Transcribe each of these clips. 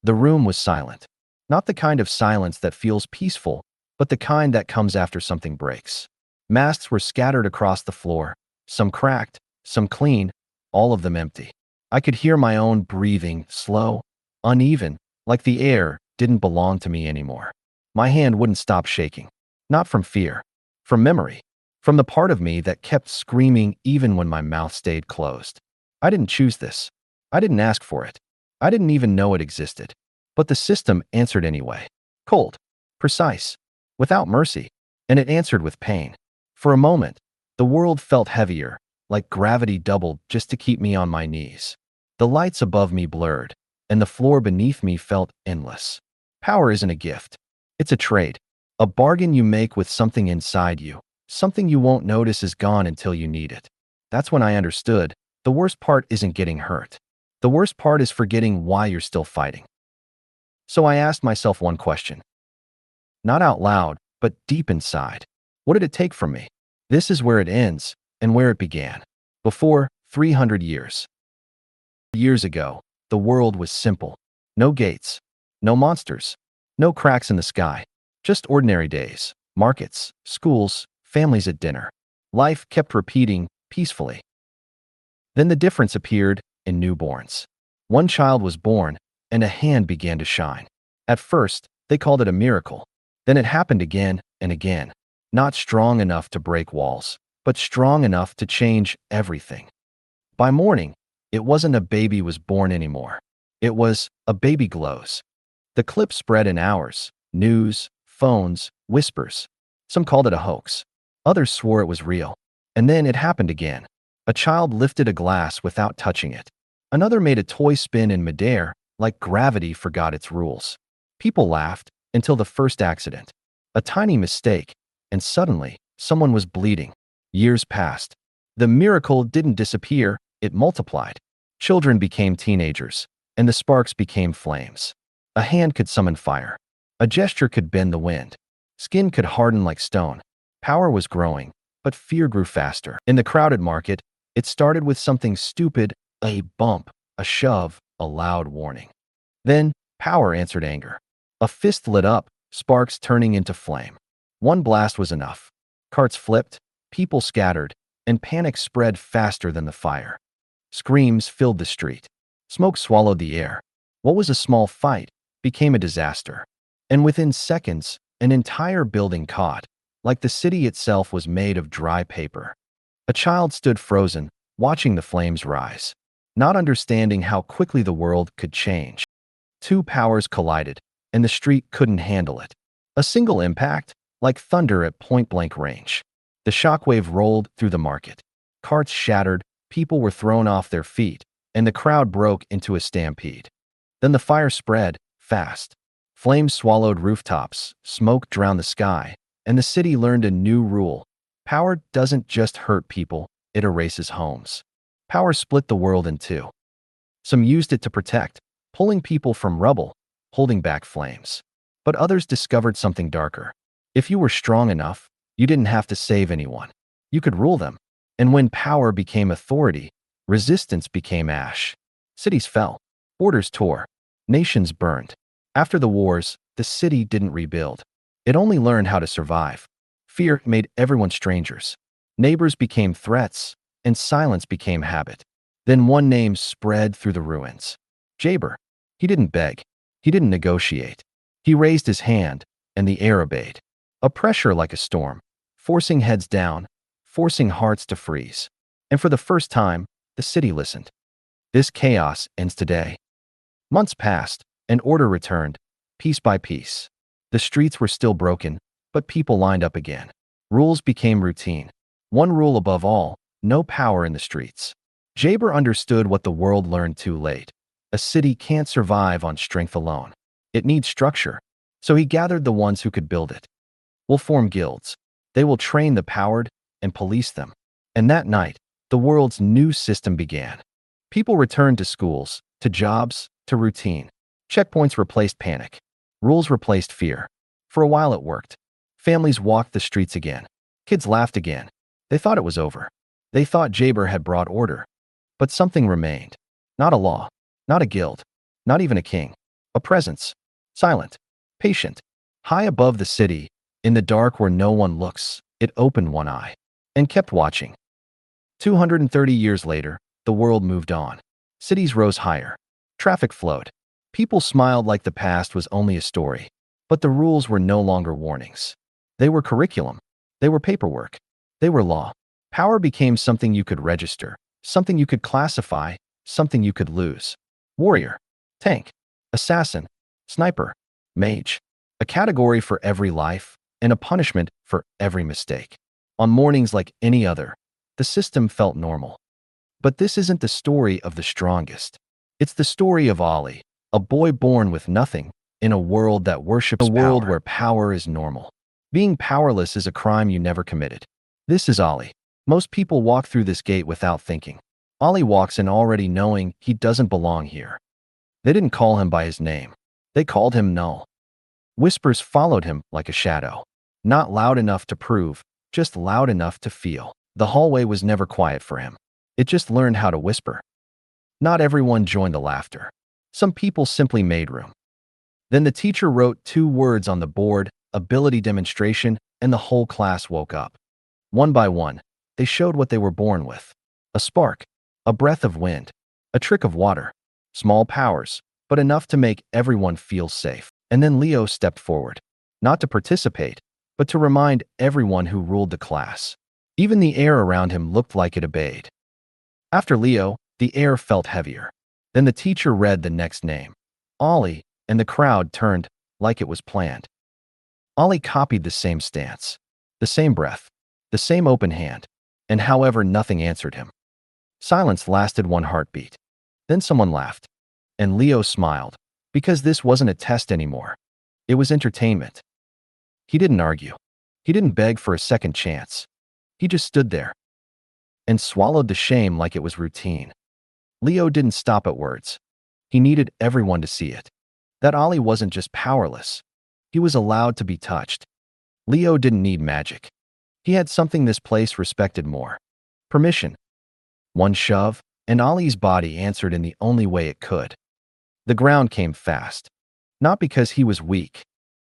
The room was silent. Not the kind of silence that feels peaceful, but the kind that comes after something breaks. Masks were scattered across the floor, some cracked, some clean, all of them empty. I could hear my own breathing, slow, uneven, like the air didn't belong to me anymore. My hand wouldn't stop shaking. Not from fear, from memory, from the part of me that kept screaming even when my mouth stayed closed. I didn't choose this. I didn't ask for it. I didn't even know it existed. But the system answered anyway. Cold, precise, without mercy, and it answered with pain. For a moment, the world felt heavier, like gravity doubled just to keep me on my knees. The lights above me blurred, and the floor beneath me felt endless. Power isn't a gift. It's a trade, a bargain you make with something inside you, something you won't notice is gone until you need it. That's when I understood, the worst part isn't getting hurt. The worst part is forgetting why you're still fighting. So I asked myself one question. Not out loud, but deep inside. What did it take from me? This is where it ends, and where it began. Before 300 years. Years ago, the world was simple. No gates, no monsters, no cracks in the sky. Just ordinary days, markets, schools, families at dinner. Life kept repeating peacefully. Then the difference appeared in newborns. One child was born, and a hand began to shine. At first, they called it a miracle. Then it happened again and again. Not strong enough to break walls, but strong enough to change everything. By morning, it wasn't a baby was born anymore. It was a baby glows. The clip spread in hours. News, phones, whispers. Some called it a hoax. Others swore it was real. And then it happened again. A child lifted a glass without touching it. Another made a toy spin in midair, like gravity forgot its rules. People laughed until the first accident. A tiny mistake, and suddenly, someone was bleeding. Years passed. The miracle didn't disappear, it multiplied. Children became teenagers, and the sparks became flames. A hand could summon fire. A gesture could bend the wind. Skin could harden like stone. Power was growing, but fear grew faster. In the crowded market, it started with something stupid, a bump, a shove, a loud warning. Then, power answered anger. A fist lit up, sparks turning into flame. One blast was enough. Carts flipped, people scattered, and panic spread faster than the fire. Screams filled the street. Smoke swallowed the air. What was a small fight became a disaster. And within seconds, an entire building caught, like the city itself was made of dry paper. A child stood frozen, watching the flames rise, not understanding how quickly the world could change. Two powers collided, and the street couldn't handle it. A single impact, like thunder at point-blank range. The shockwave rolled through the market. Carts shattered, people were thrown off their feet, and the crowd broke into a stampede. Then the fire spread, fast. Flames swallowed rooftops, smoke drowned the sky, and the city learned a new rule. Power doesn't just hurt people, it erases homes. Power split the world in two. Some used it to protect, pulling people from rubble, holding back flames. But others discovered something darker. If you were strong enough, you didn't have to save anyone. You could rule them. And when power became authority, resistance became ash. Cities fell. Borders tore. Nations burned. After the wars, the city didn't rebuild. It only learned how to survive. Fear made everyone strangers. Neighbors became threats, and silence became habit. Then one name spread through the ruins. Jaber. He didn't beg. He didn't negotiate. He raised his hand, and the air obeyed. A pressure like a storm, forcing heads down, forcing hearts to freeze. And for the first time, the city listened. This chaos ends today. Months passed, and order returned, piece by piece. The streets were still broken, but people lined up again. Rules became routine. One rule above all, no power in the streets. Jaber understood what the world learned too late. A city can't survive on strength alone. It needs structure. So he gathered the ones who could build it. We'll form guilds. They will train the powered and police them. And that night, the world's new system began. People returned to schools, to jobs, to routine. Checkpoints replaced panic. Rules replaced fear. For a while it worked. Families walked the streets again. Kids laughed again. They thought it was over. They thought Jaber had brought order. But something remained. Not a law. Not a guild. Not even a king. A presence. Silent. Patient. High above the city, in the dark where no one looks, it opened one eye and kept watching. 230 years later, the world moved on. Cities rose higher. Traffic flowed. People smiled like the past was only a story. But the rules were no longer warnings. They were curriculum. They were paperwork. They were law. Power became something you could register, something you could classify, something you could lose. Warrior. Tank. Assassin. Sniper. Mage. A category for every life, and a punishment for every mistake. On mornings like any other, the system felt normal. But this isn't the story of the strongest. It's the story of Ollie, a boy born with nothing, in a world that worships power. A world where power is normal. Being powerless is a crime you never committed. This is Ollie. Most people walk through this gate without thinking. Ollie walks in already knowing he doesn't belong here. They didn't call him by his name. They called him NULL. Whispers followed him like a shadow. Not loud enough to prove, just loud enough to feel. The hallway was never quiet for him. It just learned how to whisper. Not everyone joined the laughter. Some people simply made room. Then the teacher wrote 2 words on the board, ability demonstration, and the whole class woke up. One by one, they showed what they were born with. A spark, a breath of wind, a trick of water. Small powers, but enough to make everyone feel safe. And then Leo stepped forward. Not to participate, but to remind everyone who ruled the class. Even the air around him looked like it obeyed. After Leo, the air felt heavier. Then the teacher read the next name. Ollie, and the crowd turned like it was planned. Ollie copied the same stance, the same breath, the same open hand, and however nothing answered him. Silence lasted 1 heartbeat. Then someone laughed, and Leo smiled, because this wasn't a test anymore. It was entertainment. He didn't argue. He didn't beg for a second chance. He just stood there and swallowed the shame like it was routine. Leo didn't stop at words. He needed everyone to see it. That Ollie wasn't just powerless. He was allowed to be touched. Leo didn't need magic. He had something this place respected more. Permission. 1 shove, and Ollie's body answered in the only way it could. The ground came fast. Not because he was weak,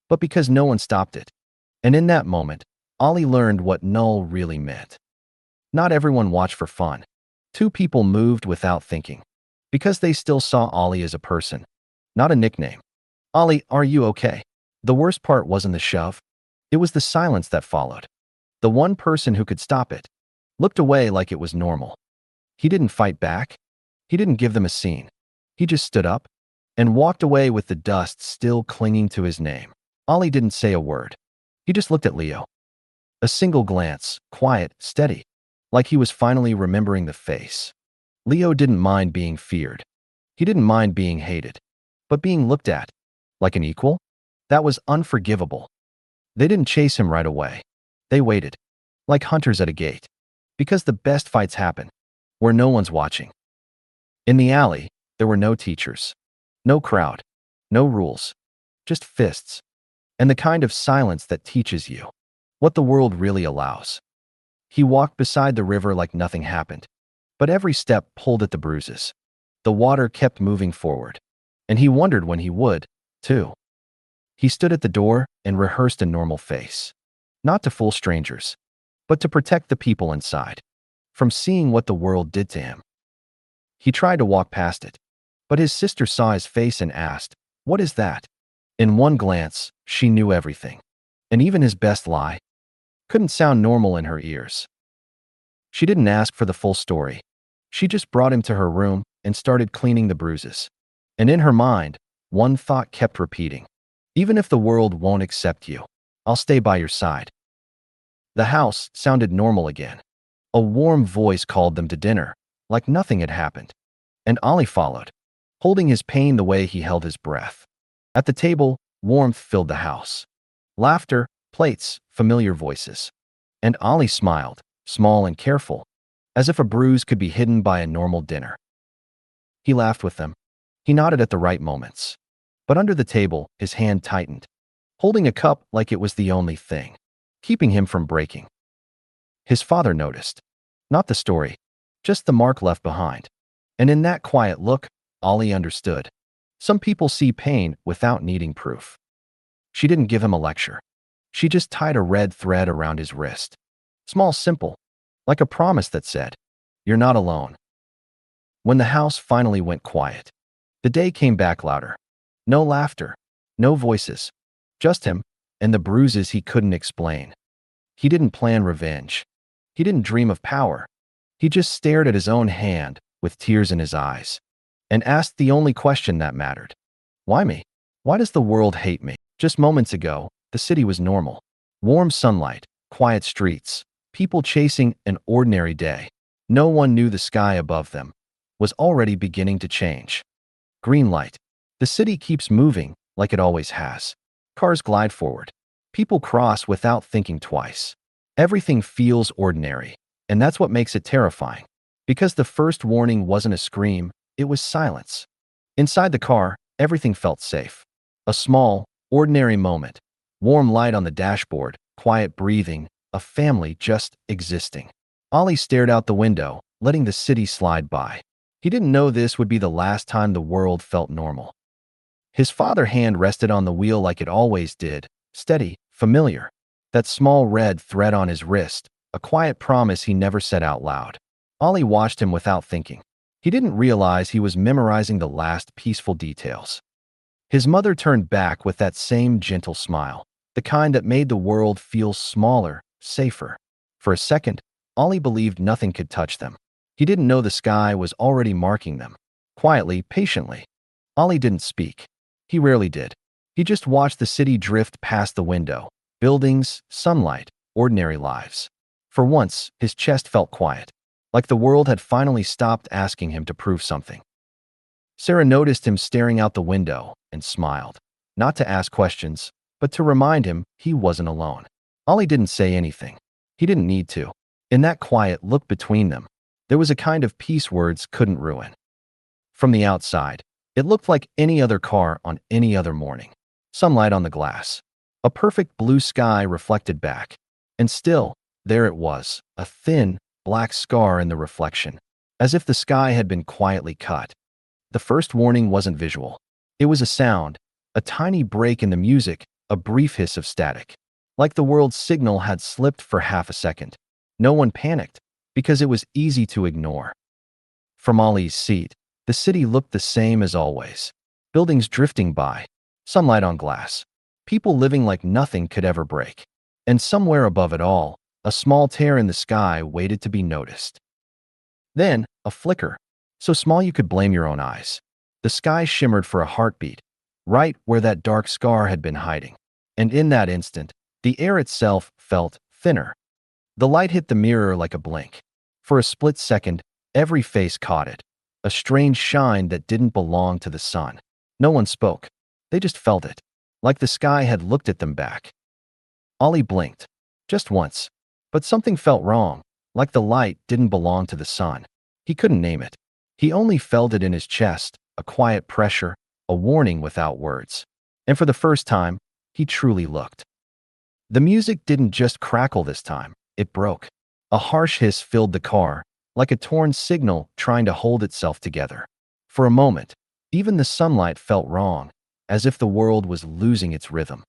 but because no one stopped it. And in that moment, Ollie learned what NULL really meant. Not everyone watched for fun. 2 people moved without thinking, because they still saw Ollie as a person, not a nickname. Ollie, are you okay? The worst part wasn't the shove. It was the silence that followed. The one person who could stop it looked away like it was normal. He didn't fight back. He didn't give them a scene. He just stood up and walked away with the dust still clinging to his name. Ollie didn't say a word. He just looked at Leo. A single glance, quiet, steady, like he was finally remembering the face. Leo didn't mind being feared. He didn't mind being hated. But being looked at, like an equal, that was unforgivable. They didn't chase him right away. They waited, like hunters at a gate. Because the best fights happen where no one's watching. In the alley, there were no teachers, no crowd, no rules, just fists. And the kind of silence that teaches you what the world really allows. He walked beside the river like nothing happened, but every step pulled at the bruises. The water kept moving forward, and he wondered when he would, too. He stood at the door and rehearsed a normal face, not to fool strangers, but to protect the people inside from seeing what the world did to him. He tried to walk past it, but his sister saw his face and asked, "What is that?" In one glance, she knew everything, and even his best lie couldn't sound normal in her ears. She didn't ask for the full story. She just brought him to her room and started cleaning the bruises. And in her mind, one thought kept repeating, "Even if the world won't accept you, I'll stay by your side." The house sounded normal again. A warm voice called them to dinner, like nothing had happened. And Ollie followed, holding his pain the way he held his breath. At the table, warmth filled the house. Laughter, plates, familiar voices. And Ollie smiled, small and careful, as if a bruise could be hidden by a normal dinner. He laughed with them. He nodded at the right moments. But under the table, his hand tightened, holding a cup like it was the only thing keeping him from breaking. His father noticed. Not the story, just the mark left behind. And in that quiet look, Ollie understood. Some people see pain without needing proof. She didn't give him a lecture. She just tied a red thread around his wrist. Small, simple, like a promise that said, "You're not alone." When the house finally went quiet, the day came back louder. No laughter, no voices, just him and the bruises he couldn't explain. He didn't plan revenge. He didn't dream of power. He just stared at his own hand with tears in his eyes and asked the only question that mattered. Why me? Why does the world hate me? Just moments ago, the city was normal. Warm sunlight, quiet streets, people chasing an ordinary day. No one knew the sky above them was already beginning to change. Green light. The city keeps moving like it always has. Cars glide forward. People cross without thinking twice. Everything feels ordinary, and that's what makes it terrifying. Because the first warning wasn't a scream, it was silence. Inside the car, everything felt safe. A small, ordinary moment. Warm light on the dashboard, quiet breathing, a family just existing. Ollie stared out the window, letting the city slide by. He didn't know this would be the last time the world felt normal. His father's hand rested on the wheel like it always did, steady, familiar. That small red thread on his wrist, a quiet promise he never said out loud. Ollie watched him without thinking. He didn't realize he was memorizing the last peaceful details. His mother turned back with that same gentle smile, the kind that made the world feel smaller, safer. For a second, Ollie believed nothing could touch them. He didn't know the sky was already marking them. Quietly, patiently. Ollie didn't speak. He rarely did. He just watched the city drift past the window. Buildings, sunlight, ordinary lives. For once, his chest felt quiet, like the world had finally stopped asking him to prove something. Sarah noticed him staring out the window and smiled, not to ask questions, but to remind him he wasn't alone. Ollie didn't say anything. He didn't need to. In that quiet look between them, there was a kind of peace words couldn't ruin. From the outside, it looked like any other car on any other morning. Sunlight on the glass. A perfect blue sky reflected back. And still, there it was, a thin, black scar in the reflection, as if the sky had been quietly cut. The first warning wasn't visual. It was a sound, a tiny break in the music, a brief hiss of static. Like the world's signal had slipped for half a second. No one panicked, because it was easy to ignore. From Ollie's seat, the city looked the same as always. Buildings drifting by, sunlight on glass, people living like nothing could ever break. And somewhere above it all, a small tear in the sky waited to be noticed. Then, a flicker, so small you could blame your own eyes. The sky shimmered for a heartbeat, right where that dark scar had been hiding. And in that instant, the air itself felt thinner. The light hit the mirror like a blink. For a split second, every face caught it, a strange shine that didn't belong to the sun. No one spoke. They just felt it, like the sky had looked at them back. Ollie blinked, just once, but something felt wrong, like the light didn't belong to the sun. He couldn't name it. He only felt it in his chest, a quiet pressure, a warning without words. And for the first time, he truly looked. The music didn't just crackle this time, it broke. A harsh hiss filled the car, like a torn signal trying to hold itself together. For a moment, even the sunlight felt wrong, as if the world was losing its rhythm.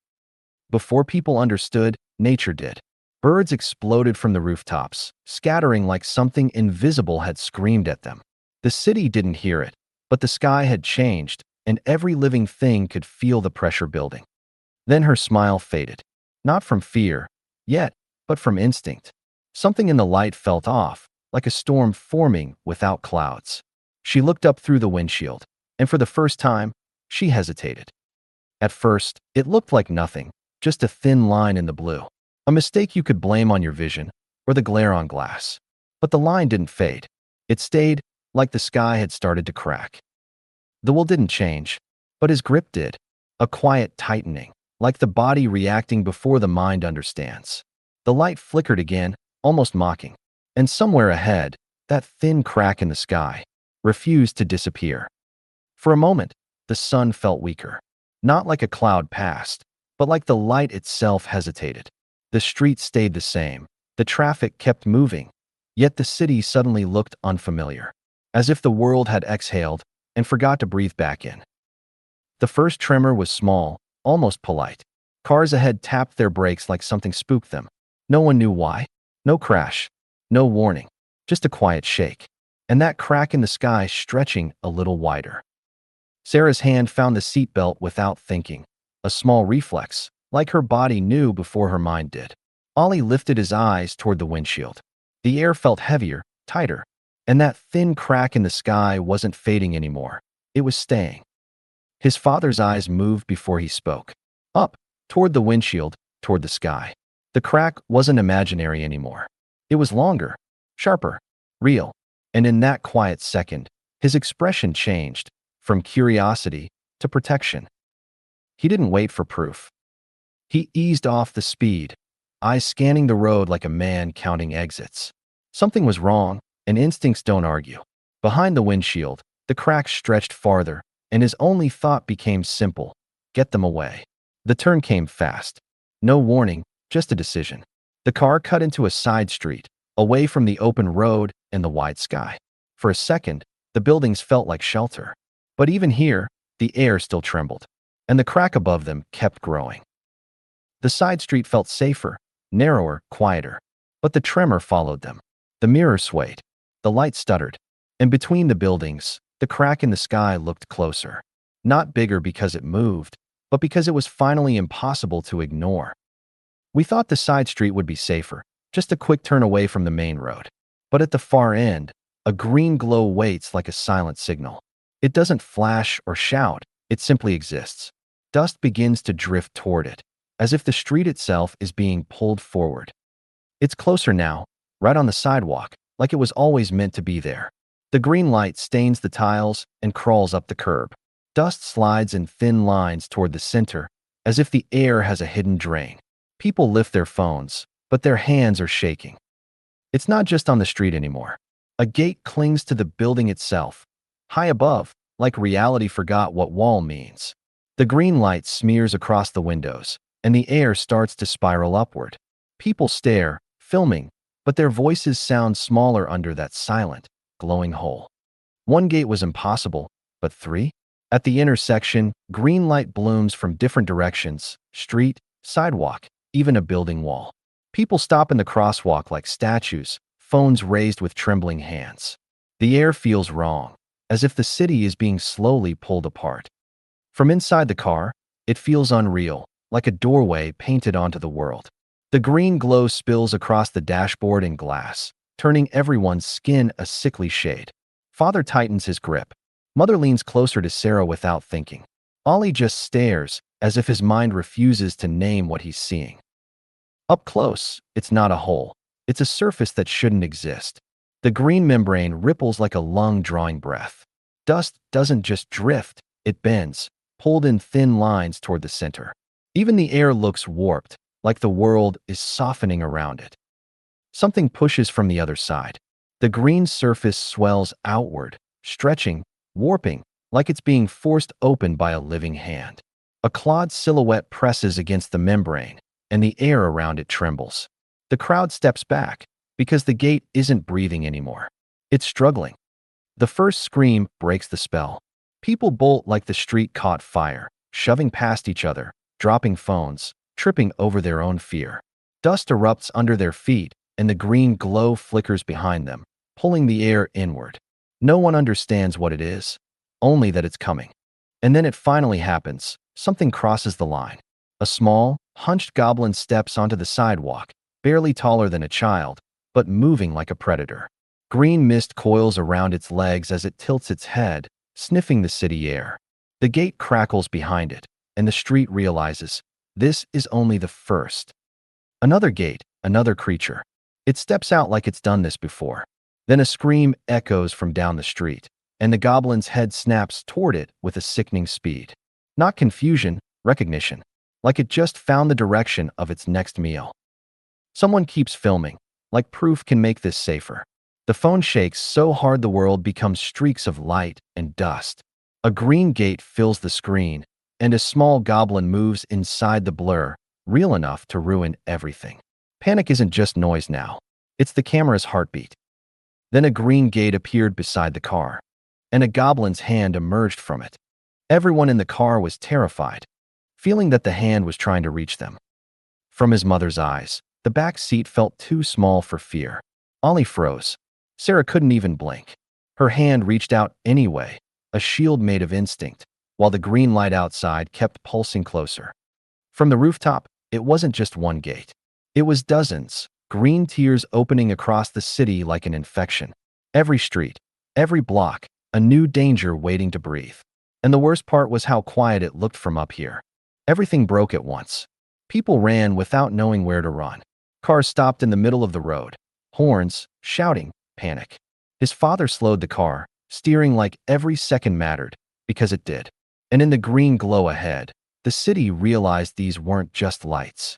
Before people understood, nature did. Birds exploded from the rooftops, scattering like something invisible had screamed at them. The city didn't hear it, but the sky had changed, and every living thing could feel the pressure building. Then her smile faded. Not from fear, yet, but from instinct. Something in the light felt off, like a storm forming without clouds. She looked up through the windshield, and for the first time, she hesitated. At first, it looked like nothing, just a thin line in the blue. A mistake you could blame on your vision, or the glare on glass. But the line didn't fade. It stayed, like the sky had started to crack. The will didn't change, but his grip did. A quiet tightening, like the body reacting before the mind understands. The light flickered again, almost mocking. And somewhere ahead, that thin crack in the sky refused to disappear. For a moment, the sun felt weaker. Not like a cloud passed, but like the light itself hesitated. The street stayed the same. The traffic kept moving. Yet the city suddenly looked unfamiliar, as if the world had exhaled and forgot to breathe back in. The first tremor was small, almost polite. Cars ahead tapped their brakes like something spooked them. No one knew why. No crash. No warning. Just a quiet shake. And that crack in the sky stretching a little wider. Sarah's hand found the seatbelt without thinking. A small reflex, like her body knew before her mind did. Ollie lifted his eyes toward the windshield. The air felt heavier, tighter. And that thin crack in the sky wasn't fading anymore. It was staying. His father's eyes moved before he spoke. Up, toward the windshield, toward the sky. The crack wasn't imaginary anymore. It was longer, sharper, real. And in that quiet second, his expression changed, from curiosity to protection. He didn't wait for proof. He eased off the speed, eyes scanning the road like a man counting exits. Something was wrong, and instincts don't argue. Behind the windshield, the crack stretched farther, and his only thought became simple: get them away. The turn came fast. No warning, just a decision. The car cut into a side street, away from the open road and the wide sky. For a second, the buildings felt like shelter. But even here, the air still trembled, and the crack above them kept growing. The side street felt safer, narrower, quieter. But the tremor followed them. The mirror swayed. The light stuttered. And between the buildings, the crack in the sky looked closer. Not bigger because it moved, but because it was finally impossible to ignore. We thought the side street would be safer, just a quick turn away from the main road. But at the far end, a green glow waits like a silent signal. It doesn't flash or shout, it simply exists. Dust begins to drift toward it, as if the street itself is being pulled forward. It's closer now, right on the sidewalk, like it was always meant to be there. The green light stains the tiles and crawls up the curb. Dust slides in thin lines toward the center, as if the air has a hidden drain. People lift their phones, but their hands are shaking. It's not just on the street anymore. A gate clings to the building itself, high above, like reality forgot what wall means. The green light smears across the windows, and the air starts to spiral upward. People stare, filming, but their voices sound smaller under that silent, glowing hole. One gate was impossible, but three? At the intersection, green light blooms from different directions: street, sidewalk, even a building wall. People stop in the crosswalk like statues, phones raised with trembling hands. The air feels wrong, as if the city is being slowly pulled apart. From inside the car, it feels unreal, like a doorway painted onto the world. The green glow spills across the dashboard and glass, turning everyone's skin a sickly shade. Father tightens his grip. Mother leans closer to Sarah without thinking. Ollie just stares, as if his mind refuses to name what he's seeing. Up close, it's not a hole. It's a surface that shouldn't exist. The green membrane ripples like a lung drawing breath. Dust doesn't just drift, it bends, pulled in thin lines toward the center. Even the air looks warped, like the world is softening around it. Something pushes from the other side. The green surface swells outward, stretching, warping, like it's being forced open by a living hand. A clawed silhouette presses against the membrane, and the air around it trembles. The crowd steps back, because the gate isn't breathing anymore. It's struggling. The first scream breaks the spell. People bolt like the street caught fire, shoving past each other, dropping phones, tripping over their own fear. Dust erupts under their feet, and the green glow flickers behind them, pulling the air inward. No one understands what it is, only that it's coming. And then it finally happens. Something crosses the line. A small, hunched goblin steps onto the sidewalk, barely taller than a child, but moving like a predator. Green mist coils around its legs as it tilts its head, sniffing the city air. The gate crackles behind it, and the street realizes this is only the first. Another gate, another creature. It steps out like it's done this before. Then a scream echoes from down the street, and the goblin's head snaps toward it with a sickening speed. Not confusion, recognition. Like it just found the direction of its next meal. Someone keeps filming, like proof can make this safer. The phone shakes so hard the world becomes streaks of light and dust. A green gate fills the screen, and a small goblin moves inside the blur, real enough to ruin everything. Panic isn't just noise now. It's the camera's heartbeat. Then a green gate appeared beside the car, and a goblin's hand emerged from it. Everyone in the car was terrified, feeling that the hand was trying to reach them. From his mother's eyes, the back seat felt too small for fear. Ollie froze. Sarah couldn't even blink. Her hand reached out anyway, a shield made of instinct, while the green light outside kept pulsing closer. From the rooftop, it wasn't just one gate. It was dozens, green tears opening across the city like an infection. Every street, every block, a new danger waiting to breathe. And the worst part was how quiet it looked from up here. Everything broke at once. People ran without knowing where to run. Cars stopped in the middle of the road. Horns, shouting, panic. His father slowed the car, steering like every second mattered, because it did. And in the green glow ahead, the city realized these weren't just lights.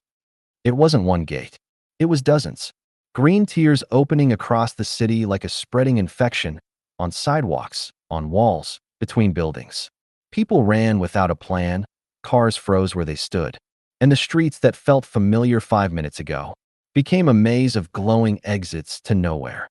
It wasn't one gate. It was dozens. Green tears opening across the city like a spreading infection, on sidewalks, on walls, between buildings. People ran without a plan, cars froze where they stood, and the streets that felt familiar 5 minutes ago became a maze of glowing exits to nowhere.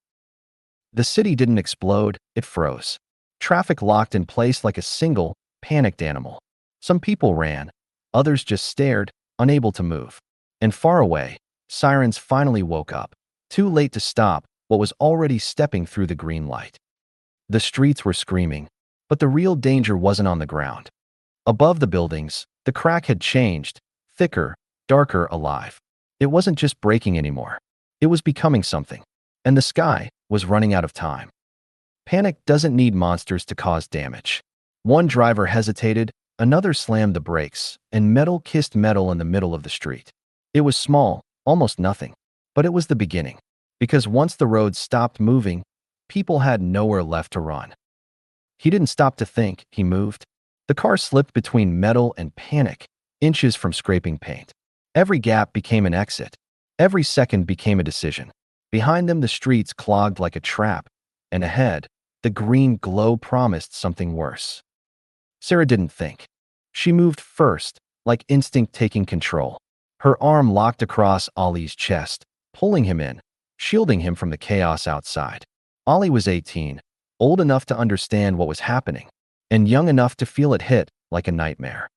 The city didn't explode, it froze. Traffic locked in place like a single, panicked animal. Some people ran, others just stared, unable to move. And far away, sirens finally woke up, too late to stop what was already stepping through the green light. The streets were screaming, but the real danger wasn't on the ground. Above the buildings, the crack had changed, thicker, darker, alive. It wasn't just breaking anymore. It was becoming something. And the sky was running out of time. Panic doesn't need monsters to cause damage. One driver hesitated, another slammed the brakes, and metal kissed metal in the middle of the street. It was small, almost nothing. But it was the beginning. Because once the road stopped moving, people had nowhere left to run. He didn't stop to think, he moved. The car slipped between metal and panic, inches from scraping paint. Every gap became an exit. Every second became a decision. Behind them, the streets clogged like a trap, and ahead, the green glow promised something worse. Sarah didn't think. She moved first, like instinct taking control. Her arm locked across Ollie's chest, pulling him in, shielding him from the chaos outside. Ollie was 18, old enough to understand what was happening, and young enough to feel it hit like a nightmare.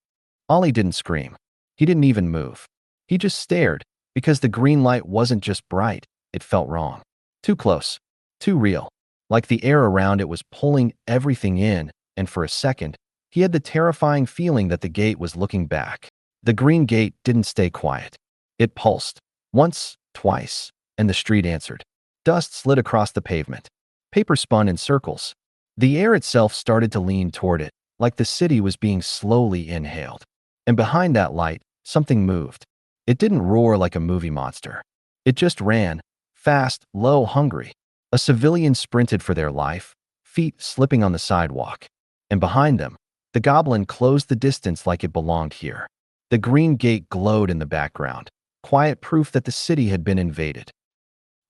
Ollie didn't scream. He didn't even move. He just stared, because the green light wasn't just bright, it felt wrong. Too close. Too real. Like the air around it was pulling everything in, and for a second, he had the terrifying feeling that the gate was looking back. The green gate didn't stay quiet. It pulsed. Once, twice, and the street answered. Dust slid across the pavement. Paper spun in circles. The air itself started to lean toward it, like the city was being slowly inhaled. And behind that light, something moved. It didn't roar like a movie monster. It just ran, fast, low, hungry. A civilian sprinted for their life, feet slipping on the sidewalk. And behind them, the goblin closed the distance like it belonged here. The green gate glowed in the background, quiet proof that the city had been invaded.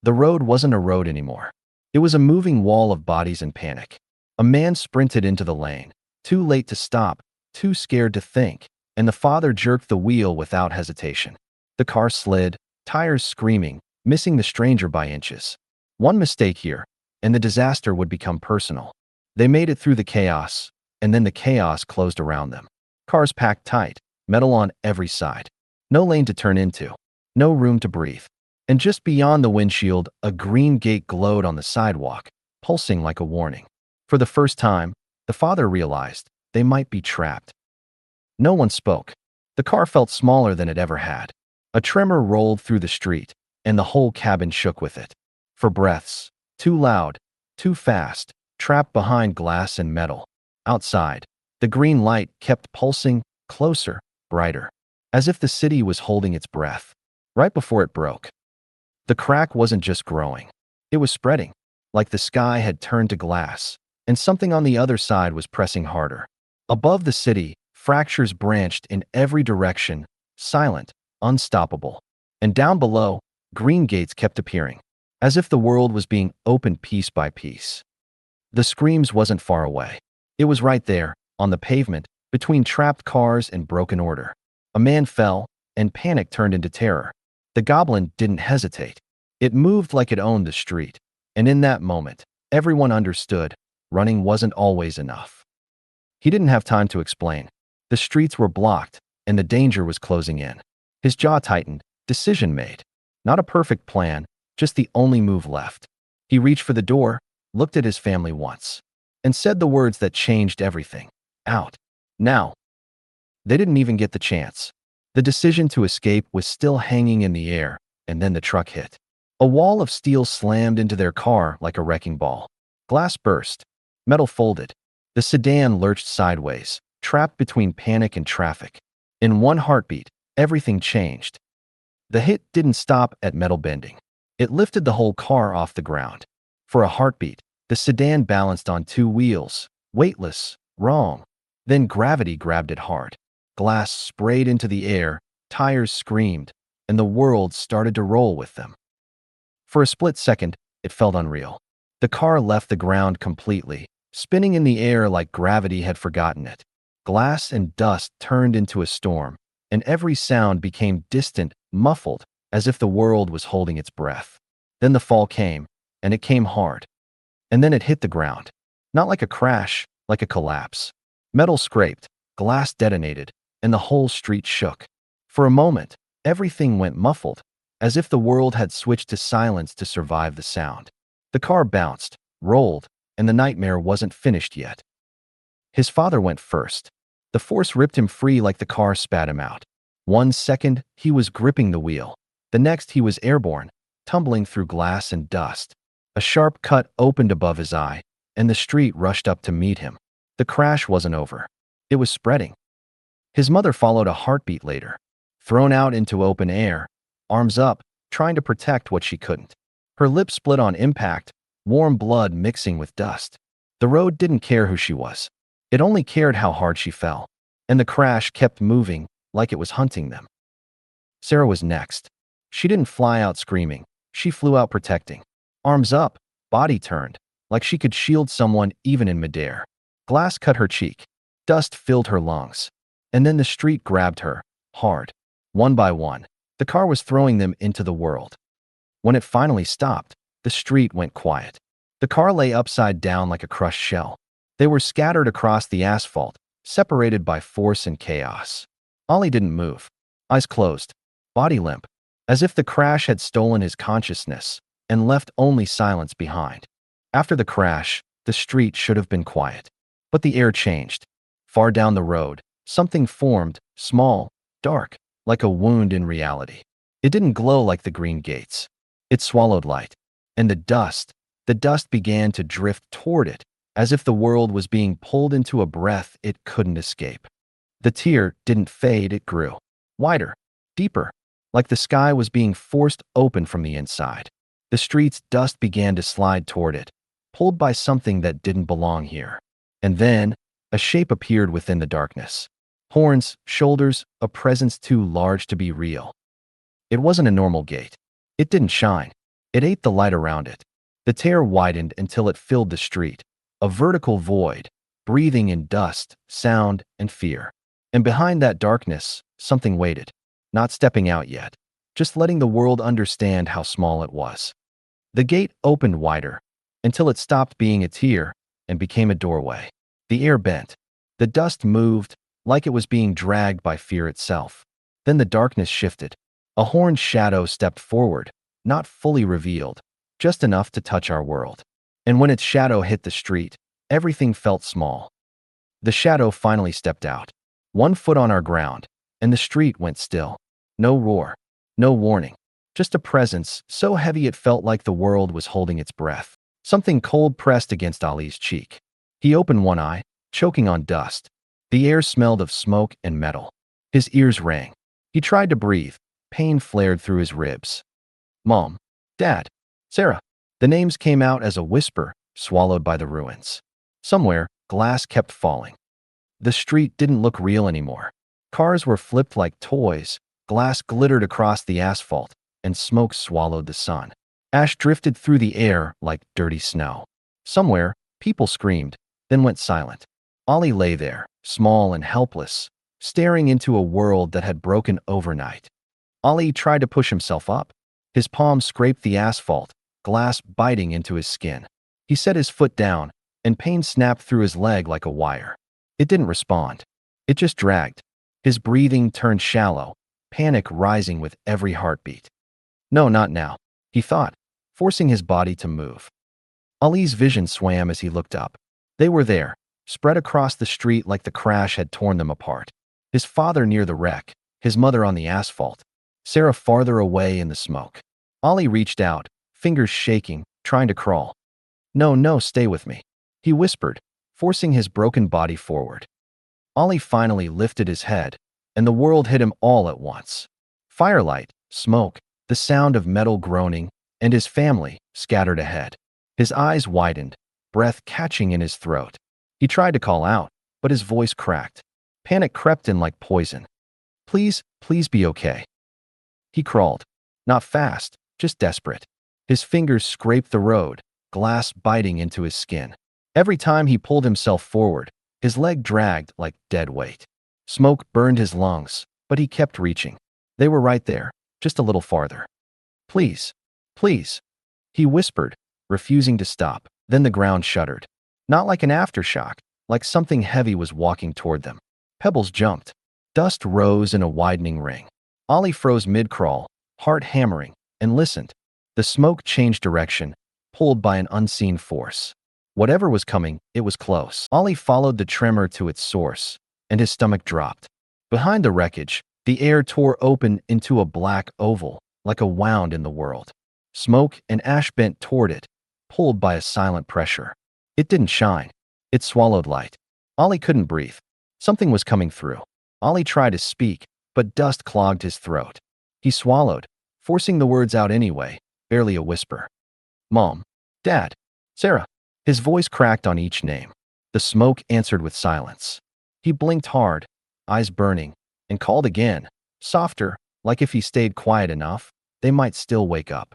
The road wasn't a road anymore. It was a moving wall of bodies and panic. A man sprinted into the lane, too late to stop, too scared to think, and the father jerked the wheel without hesitation. The car slid, tires screaming, missing the stranger by inches. One mistake here, and the disaster would become personal. They made it through the chaos, and then the chaos closed around them. Cars packed tight, metal on every side. No lane to turn into, no room to breathe. And just beyond the windshield, a green gate glowed on the sidewalk, pulsing like a warning. For the first time, the father realized they might be trapped. No one spoke. The car felt smaller than it ever had. A tremor rolled through the street, and the whole cabin shook with it. For breaths, too loud, too fast, trapped behind glass and metal. Outside, the green light kept pulsing, closer, brighter, as if the city was holding its breath. Right before it broke. The crack wasn't just growing. It was spreading, like the sky had turned to glass, and something on the other side was pressing harder. Above the city, fractures branched in every direction, silent, unstoppable. And down below, green gates kept appearing, as if the world was being opened piece by piece. The screams wasn't far away. It was right there, on the pavement, between trapped cars and broken order. A man fell, and panic turned into terror. The goblin didn't hesitate. It moved like it owned the street. And in that moment, everyone understood, running wasn't always enough. He didn't have time to explain. The streets were blocked, and the danger was closing in. His jaw tightened, decision made. Not a perfect plan, just the only move left. He reached for the door, looked at his family once, and said the words that changed everything. Out. Now. They didn't even get the chance. The decision to escape was still hanging in the air, and then the truck hit. A wall of steel slammed into their car like a wrecking ball. Glass burst. Metal folded. The sedan lurched sideways, trapped between panic and traffic. In one heartbeat, everything changed. The hit didn't stop at metal bending. It lifted the whole car off the ground. For a heartbeat, the sedan balanced on two wheels, weightless, wrong. Then gravity grabbed it hard. Glass sprayed into the air, tires screamed, and the world started to roll with them. For a split second, it felt unreal. The car left the ground completely, spinning in the air like gravity had forgotten it. Glass and dust turned into a storm, and every sound became distant, muffled, as if the world was holding its breath. Then the fall came, and it came hard. And then it hit the ground. Not like a crash, like a collapse. Metal scraped, glass detonated, and the whole street shook. For a moment, everything went muffled, as if the world had switched to silence to survive the sound. The car bounced, rolled, and the nightmare wasn't finished yet. His father went first. The force ripped him free like the car spat him out. 1 second, he was gripping the wheel. The next, he was airborne, tumbling through glass and dust. A sharp cut opened above his eye, and the street rushed up to meet him. The crash wasn't over. It was spreading. His mother followed a heartbeat later, thrown out into open air, arms up, trying to protect what she couldn't. Her lips split on impact, warm blood mixing with dust. The road didn't care who she was. It only cared how hard she fell. And the crash kept moving, like it was hunting them. Sarah was next. She didn't fly out screaming. She flew out protecting. Arms up, body turned, like she could shield someone even in midair. Glass cut her cheek. Dust filled her lungs. And then the street grabbed her, hard. One by one, the car was throwing them into the world. When it finally stopped, the street went quiet. The car lay upside down like a crushed shell. They were scattered across the asphalt, separated by force and chaos. Ollie didn't move. Eyes closed, body limp, as if the crash had stolen his consciousness and left only silence behind. After the crash, the street should have been quiet. But the air changed. Far down the road, something formed, small, dark, like a wound in reality. It didn't glow like the green gates. It swallowed light. And the dust began to drift toward it, as if the world was being pulled into a breath it couldn't escape. The tear didn't fade, it grew. Wider, deeper, like the sky was being forced open from the inside. The street's dust began to slide toward it, pulled by something that didn't belong here. And then, a shape appeared within the darkness. Horns, shoulders, a presence too large to be real. It wasn't a normal gate. It didn't shine. It ate the light around it. The tear widened until it filled the street, a vertical void, breathing in dust, sound, and fear. And behind that darkness, something waited, not stepping out yet, just letting the world understand how small it was. The gate opened wider, until it stopped being a tier and became a doorway. The air bent. The dust moved, like it was being dragged by fear itself. Then the darkness shifted. A horned shadow stepped forward, not fully revealed, just enough to touch our world. And when its shadow hit the street, everything felt small. The shadow finally stepped out. 1 foot on our ground, and the street went still. No roar, no warning, just a presence so heavy it felt like the world was holding its breath. Something cold pressed against Ali's cheek. He opened one eye, choking on dust. The air smelled of smoke and metal. His ears rang. He tried to breathe. Pain flared through his ribs. Mom, Dad, Sarah. The names came out as a whisper, swallowed by the ruins. Somewhere, glass kept falling. The street didn't look real anymore. Cars were flipped like toys, glass glittered across the asphalt, and smoke swallowed the sun. Ash drifted through the air like dirty snow. Somewhere, people screamed, then went silent. Ollie lay there, small and helpless, staring into a world that had broken overnight. Ollie tried to push himself up. His palm scraped the asphalt, glass biting into his skin. He set his foot down, and pain snapped through his leg like a wire. It didn't respond. It just dragged. His breathing turned shallow, panic rising with every heartbeat. No, not now, he thought, forcing his body to move. Ali's vision swam as he looked up. They were there, spread across the street like the crash had torn them apart. His father near the wreck, his mother on the asphalt, Sarah farther away in the smoke. Ali reached out, fingers shaking, trying to crawl. No, no, stay with me, he whispered, forcing his broken body forward. Ali finally lifted his head, and the world hit him all at once. Firelight, smoke, the sound of metal groaning, and his family scattered ahead. His eyes widened, breath catching in his throat. He tried to call out, but his voice cracked. Panic crept in like poison. Please, please be okay. He crawled. Not fast, just desperate. His fingers scraped the road, glass biting into his skin. Every time he pulled himself forward, his leg dragged like dead weight. Smoke burned his lungs, but he kept reaching. They were right there, just a little farther. Please, please, he whispered, refusing to stop. Then the ground shuddered. Not like an aftershock, like something heavy was walking toward them. Pebbles jumped. Dust rose in a widening ring. Ali froze mid-crawl, heart hammering, and listened. The smoke changed direction, pulled by an unseen force. Whatever was coming, it was close. Ali followed the tremor to its source, and his stomach dropped. Behind the wreckage, the air tore open into a black oval, like a wound in the world. Smoke and ash bent toward it, pulled by a silent pressure. It didn't shine. It swallowed light. Ali couldn't breathe. Something was coming through. Ali tried to speak, but dust clogged his throat. He swallowed, forcing the words out anyway, barely a whisper. Mom, Dad, Sarah. His voice cracked on each name. The smoke answered with silence. He blinked hard, eyes burning, and called again, softer, like if he stayed quiet enough, they might still wake up.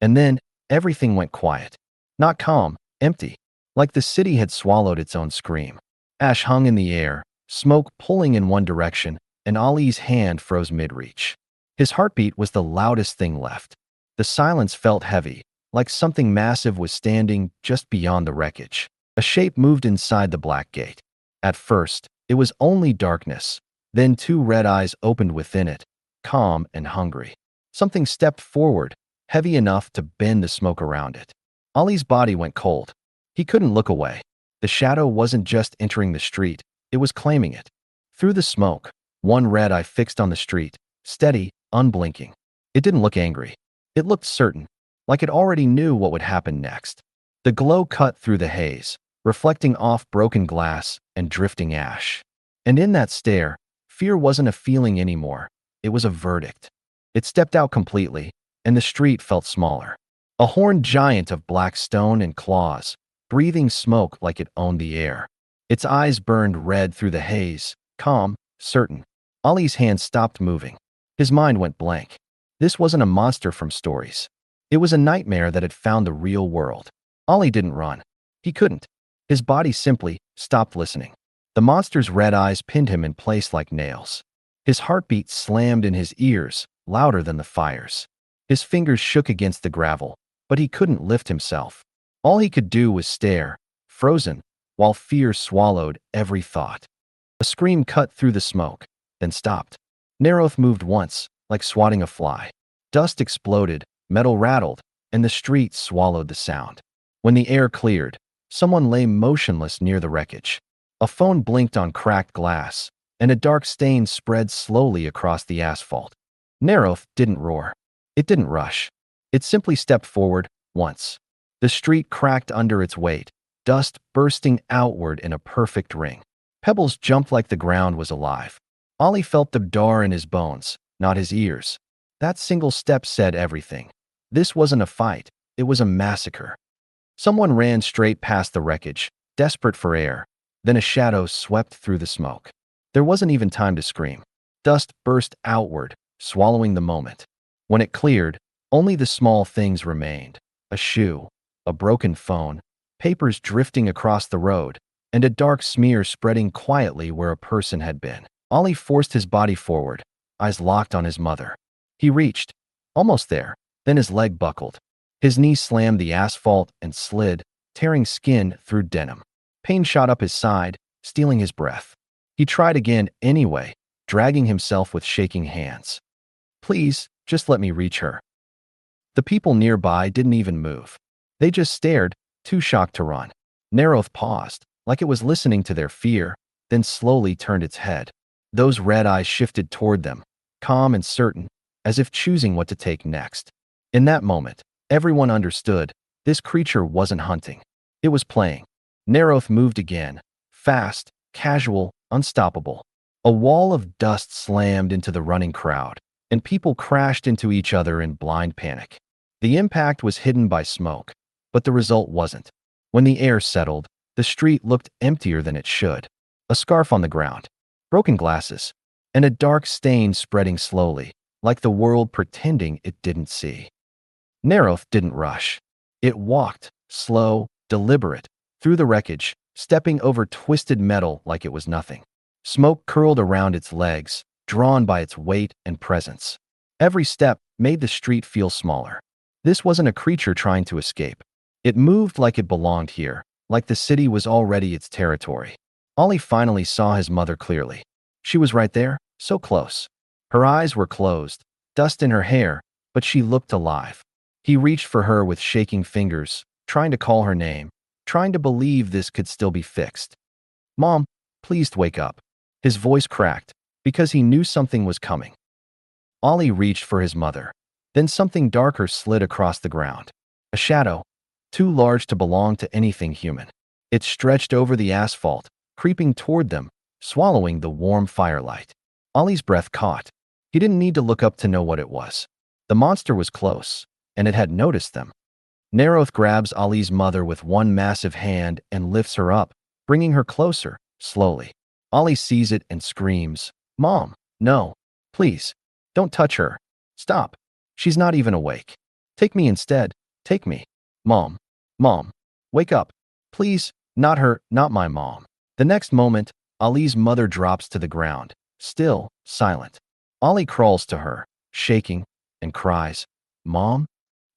And then, everything went quiet. Not calm, empty, like the city had swallowed its own scream. Ash hung in the air, smoke pulling in one direction, and Ali's hand froze mid-reach. His heartbeat was the loudest thing left. The silence felt heavy, like something massive was standing just beyond the wreckage. A shape moved inside the black gate. At first, it was only darkness. Then two red eyes opened within it, calm and hungry. Something stepped forward, heavy enough to bend the smoke around it. Ali's body went cold. He couldn't look away. The shadow wasn't just entering the street, it was claiming it. Through the smoke, one red eye fixed on the street, steady, unblinking. It didn't look angry. It looked certain, like it already knew what would happen next. The glow cut through the haze, reflecting off broken glass and drifting ash. And in that stare, fear wasn't a feeling anymore, it was a verdict. It stepped out completely, and the street felt smaller. A horned giant of black stone and claws, breathing smoke like it owned the air. Its eyes burned red through the haze, calm, certain. Ali's hand stopped moving. His mind went blank. This wasn't a monster from stories. It was a nightmare that had found the real world. Ali didn't run. He couldn't. His body simply stopped listening. The monster's red eyes pinned him in place like nails. His heartbeat slammed in his ears, louder than the fires. His fingers shook against the gravel, but he couldn't lift himself. All he could do was stare, frozen, while fear swallowed every thought. A scream cut through the smoke, then stopped. Naroth moved once, like swatting a fly. Dust exploded, metal rattled, and the street swallowed the sound. When the air cleared, someone lay motionless near the wreckage. A phone blinked on cracked glass, and a dark stain spread slowly across the asphalt. Naroth didn't roar. It didn't rush. It simply stepped forward, once. The street cracked under its weight, dust bursting outward in a perfect ring. Pebbles jumped like the ground was alive. Ali felt the dar in his bones, not his ears. That single step said everything. This wasn't a fight, it was a massacre. Someone ran straight past the wreckage, desperate for air. Then a shadow swept through the smoke. There wasn't even time to scream. Dust burst outward, swallowing the moment. When it cleared, only the small things remained. A shoe, a broken phone, papers drifting across the road, and a dark smear spreading quietly where a person had been. Ali forced his body forward, eyes locked on his mother. He reached, almost there, then his leg buckled. His knee slammed the asphalt and slid, tearing skin through denim. Pain shot up his side, stealing his breath. He tried again anyway, dragging himself with shaking hands. Please, just let me reach her. The people nearby didn't even move. They just stared, too shocked to run. Neroth paused, like it was listening to their fear, then slowly turned its head. Those red eyes shifted toward them, calm and certain, as if choosing what to take next. In that moment, everyone understood this creature wasn't hunting. It was playing. Neroth moved again, fast, casual, unstoppable. A wall of dust slammed into the running crowd, and people crashed into each other in blind panic. The impact was hidden by smoke, but the result wasn't. When the air settled, the street looked emptier than it should. A scarf on the ground, broken glasses, and a dark stain spreading slowly, like the world pretending it didn't see. Neroth didn't rush. It walked, slow, deliberate, through the wreckage, stepping over twisted metal like it was nothing. Smoke curled around its legs, drawn by its weight and presence. Every step made the street feel smaller. This wasn't a creature trying to escape. It moved like it belonged here, like the city was already its territory. Ollie finally saw his mother clearly. She was right there, so close. Her eyes were closed, dust in her hair, but she looked alive. He reached for her with shaking fingers, trying to call her name, trying to believe this could still be fixed. Mom, please wake up. His voice cracked, because he knew something was coming. Ollie reached for his mother. Then something darker slid across the ground. A shadow, too large to belong to anything human. It stretched over the asphalt, creeping toward them, swallowing the warm firelight. Ollie's breath caught. He didn't need to look up to know what it was. The monster was close, and it had noticed them. Neroth grabs Ollie's mother with one massive hand and lifts her up, bringing her closer, slowly. Ollie sees it and screams, Mom, no, please, don't touch her. Stop. She's not even awake. Take me instead. Take me. Mom. Mom. Wake up. Please, not her, not my mom. The next moment, Ollie's mother drops to the ground, still, silent. Ollie crawls to her, shaking, and cries, Mom?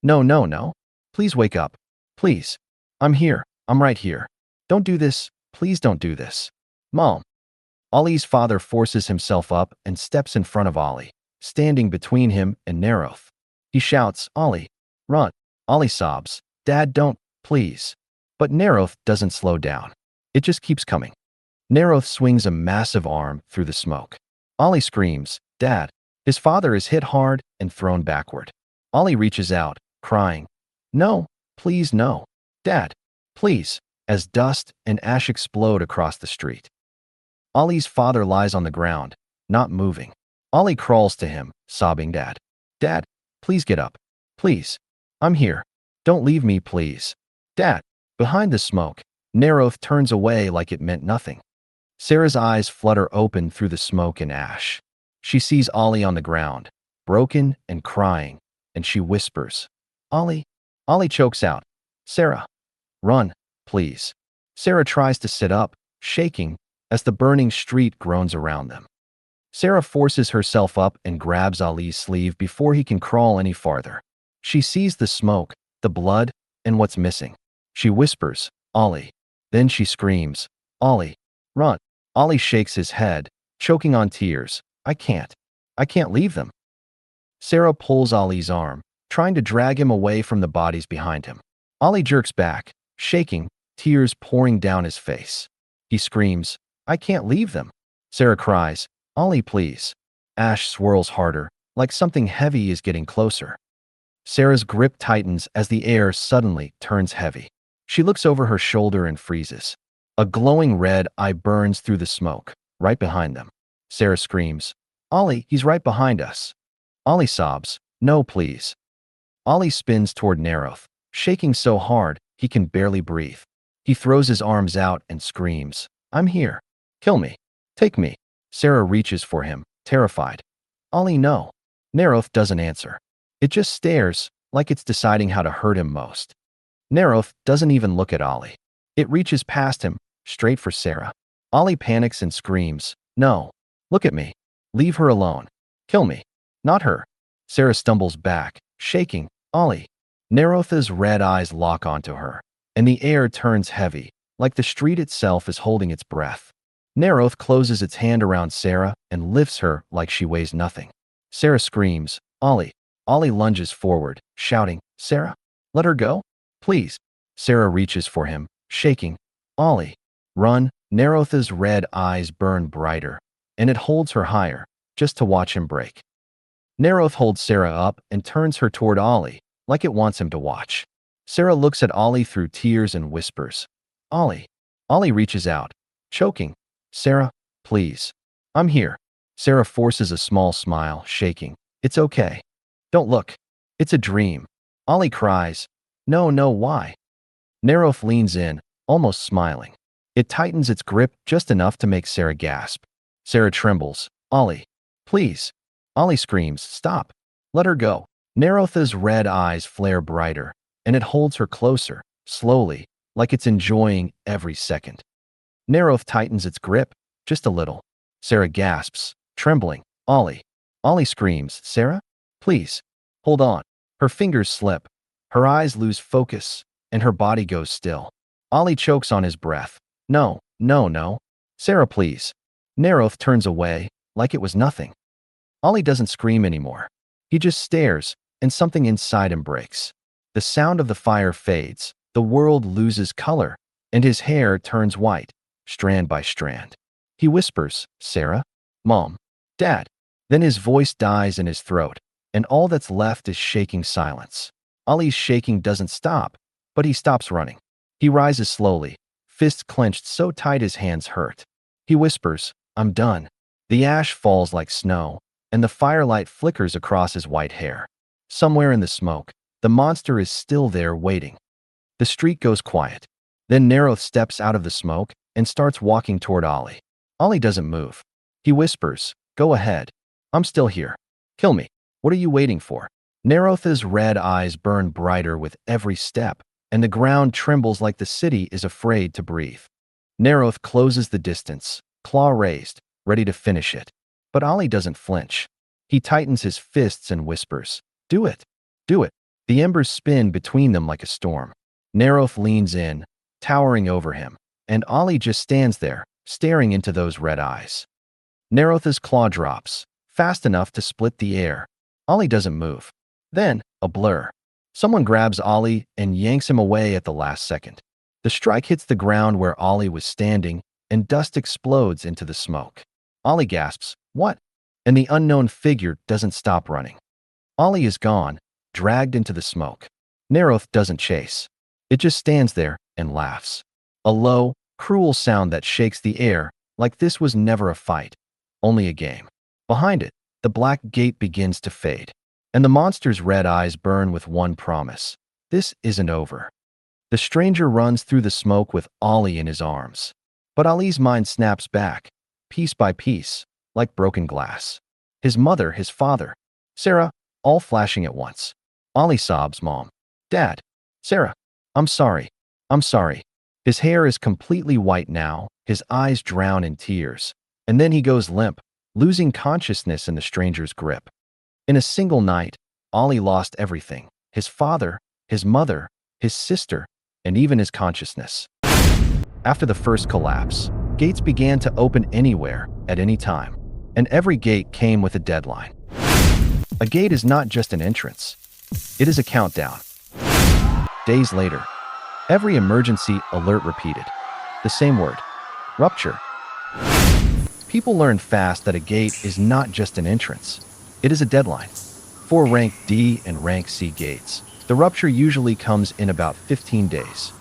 No, no, no. Please wake up. Please. I'm here. I'm right here. Don't do this. Please don't do this. Mom. Ollie's father forces himself up and steps in front of Ollie, standing between him and Neroth. He shouts, Ollie, run. Ollie sobs, Dad, don't, please. But Neroth doesn't slow down. It just keeps coming. Neroth swings a massive arm through the smoke. Ollie screams, Dad. His father is hit hard and thrown backward. Ollie reaches out, crying, No, please no. Dad, please, as dust and ash explode across the street. Ollie's father lies on the ground, not moving. Ollie crawls to him, sobbing, Dad. Dad, please get up. Please. I'm here. Don't leave me, please. Dad. Behind the smoke, Neroth turns away like it meant nothing. Sarah's eyes flutter open through the smoke and ash. She sees Ollie on the ground, broken and crying, and she whispers, Ollie. Ollie chokes out, Sarah. Run, please. Sarah tries to sit up, shaking, as the burning street groans around them. Sarah forces herself up and grabs Ollie's sleeve before he can crawl any farther. She sees the smoke, the blood, and what's missing. She whispers, Ollie. Then she screams, Ollie, run. Ollie shakes his head, choking on tears. I can't leave them. Sarah pulls Ollie's arm, trying to drag him away from the bodies behind him. Ollie jerks back, shaking, tears pouring down his face. He screams, I can't leave them. Sarah cries, Ollie, please. Ash swirls harder, like something heavy is getting closer. Sarah's grip tightens as the air suddenly turns heavy. She looks over her shoulder and freezes. A glowing red eye burns through the smoke, right behind them. Sarah screams, Ollie, he's right behind us. Ollie sobs, No, please. Ollie spins toward Neroth, shaking so hard he can barely breathe. He throws his arms out and screams, I'm here. Kill me. Take me. Sarah reaches for him, terrified. Ollie, no. Neroth doesn't answer. It just stares, like it's deciding how to hurt him most. Neroth doesn't even look at Ollie. It reaches past him, straight for Sarah. Ollie panics and screams, No. Look at me. Leave her alone. Kill me. Not her. Sarah stumbles back, shaking, Ollie. Neroth's red eyes lock onto her, and the air turns heavy, like the street itself is holding its breath. Neroth closes its hand around Sarah and lifts her like she weighs nothing. Sarah screams, "Ollie!" Ollie lunges forward, shouting, "Sarah, let her go, please." Sarah reaches for him, shaking. "Ollie, run!" Neroth's red eyes burn brighter, and it holds her higher, just to watch him break. Neroth holds Sarah up and turns her toward Ollie, like it wants him to watch. Sarah looks at Ollie through tears and whispers, "Ollie." Ollie reaches out, choking. "Sarah, please. I'm here." Sarah forces a small smile, shaking. "It's okay. Don't look. It's a dream." Ollie cries, "No, no, why?" Neroth leans in, almost smiling. It tightens its grip just enough to make Sarah gasp. Sarah trembles. "Ollie, please." Ollie screams, "Stop. Let her go." Neroth's red eyes flare brighter, and it holds her closer, slowly, like it's enjoying every second. Neroth tightens its grip, just a little. Sarah gasps, trembling. "Ollie." Ollie screams, "Sarah? Please. Hold on." Her fingers slip. Her eyes lose focus, and her body goes still. Ollie chokes on his breath. "No, no, no. Sarah, please." Neroth turns away, like it was nothing. Ollie doesn't scream anymore. He just stares, and something inside him breaks. The sound of the fire fades, the world loses color, and his hair turns white, strand by strand. He whispers, "Sarah? Mom? Dad?" Then his voice dies in his throat, and all that's left is shaking silence. Ollie's shaking doesn't stop, but he stops running. He rises slowly, fists clenched so tight his hands hurt. He whispers, "I'm done." The ash falls like snow, and the firelight flickers across his white hair. Somewhere in the smoke, the monster is still there waiting. The street goes quiet. Then Neroth steps out of the smoke and starts walking toward Ollie. Ollie doesn't move. He whispers, "Go ahead. I'm still here. Kill me. What are you waiting for?" Neroth's red eyes burn brighter with every step, and the ground trembles like the city is afraid to breathe. Neroth closes the distance, claw raised, ready to finish it. But Ollie doesn't flinch. He tightens his fists and whispers, "Do it. Do it." The embers spin between them like a storm. Neroth leans in, towering over him, and Ollie just stands there, staring into those red eyes. Neroth's claw drops, fast enough to split the air. Ollie doesn't move. Then, a blur. Someone grabs Ollie and yanks him away at the last second. The strike hits the ground where Ollie was standing, and dust explodes into the smoke. Ollie gasps, "What?" And the unknown figure doesn't stop running. Ollie is gone, dragged into the smoke. Neroth doesn't chase. It just stands there and laughs. A low, cruel sound that shakes the air, like this was never a fight, only a game. Behind it, the black gate begins to fade, and the monster's red eyes burn with one promise. This isn't over. The stranger runs through the smoke with Ollie in his arms. But Ollie's mind snaps back, piece by piece, like broken glass. His mother, his father, Sarah, all flashing at once. Ollie sobs, "Mom, Dad, Sarah, I'm sorry. I'm sorry." His hair is completely white now, his eyes drown in tears, and then he goes limp, losing consciousness in the stranger's grip. In a single night, Ollie lost everything: his father, his mother, his sister, and even his consciousness. After the first collapse, gates began to open anywhere, at any time, and every gate came with a deadline. A gate is not just an entrance. It is a countdown. Days later, every emergency alert repeated. The same word: rupture. People learn fast that a gate is not just an entrance. It is a deadline. For rank D and rank C gates, the rupture usually comes in about 15 days.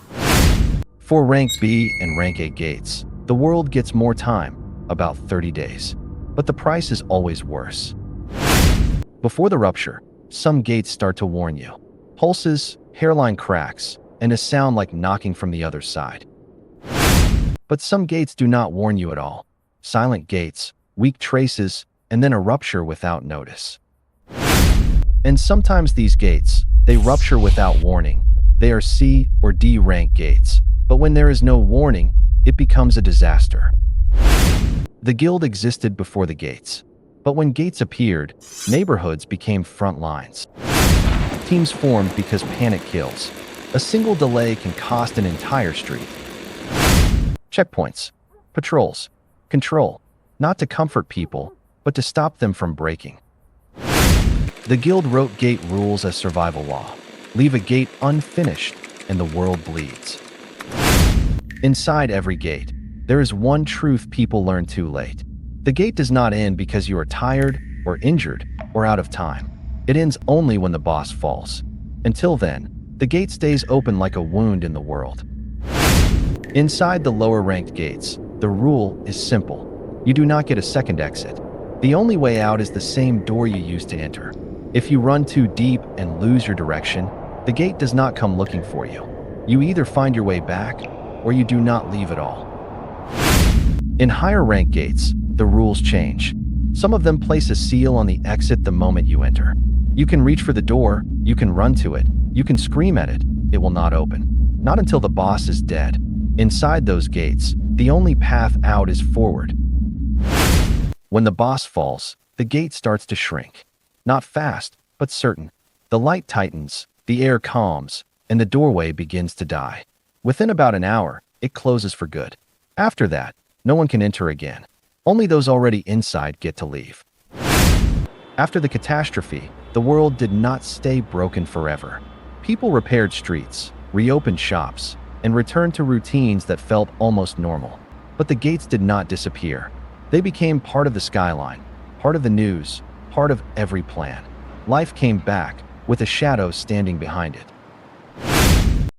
For rank B and rank A gates, the world gets more time, about 30 days. But the price is always worse. Before the rupture, some gates start to warn you. Pulses, hairline cracks, and a sound like knocking from the other side. But some gates do not warn you at all. Silent gates, weak traces, and then a rupture without notice. And sometimes these gates, they rupture without warning. They are C or D rank gates, but when there is no warning, it becomes a disaster. The guild existed before the gates, but when gates appeared, neighborhoods became front lines. Teams formed because panic kills. A single delay can cost an entire street. Checkpoints, patrols, Control, not to comfort people, but to stop them from breaking. The guild wrote gate rules as survival law. Leave a gate unfinished, and the world bleeds. Inside every gate, there is one truth people learn too late. The gate does not end because you are tired, or injured, or out of time. It ends only when the boss falls. Until then, the gate stays open like a wound in the world. Inside the lower-ranked gates, the rule is simple. You do not get a second exit. The only way out is the same door you used to enter. If you run too deep and lose your direction, the gate does not come looking for you. You either find your way back, or you do not leave at all. In higher-ranked gates, the rules change. Some of them place a seal on the exit the moment you enter. You can reach for the door, you can run to it, you can scream at it, it will not open. Not until the boss is dead. Inside those gates, the only path out is forward. When the boss falls, the gate starts to shrink. Not fast, but certain. The light tightens, the air calms, and the doorway begins to die. Within about an hour, it closes for good. After that, no one can enter again. Only those already inside get to leave. After the catastrophe, the world did not stay broken forever. People repaired streets, reopened shops, and returned to routines that felt almost normal. But the gates did not disappear. They became part of the skyline, part of the news, part of every plan. Life came back, with a shadow standing behind it.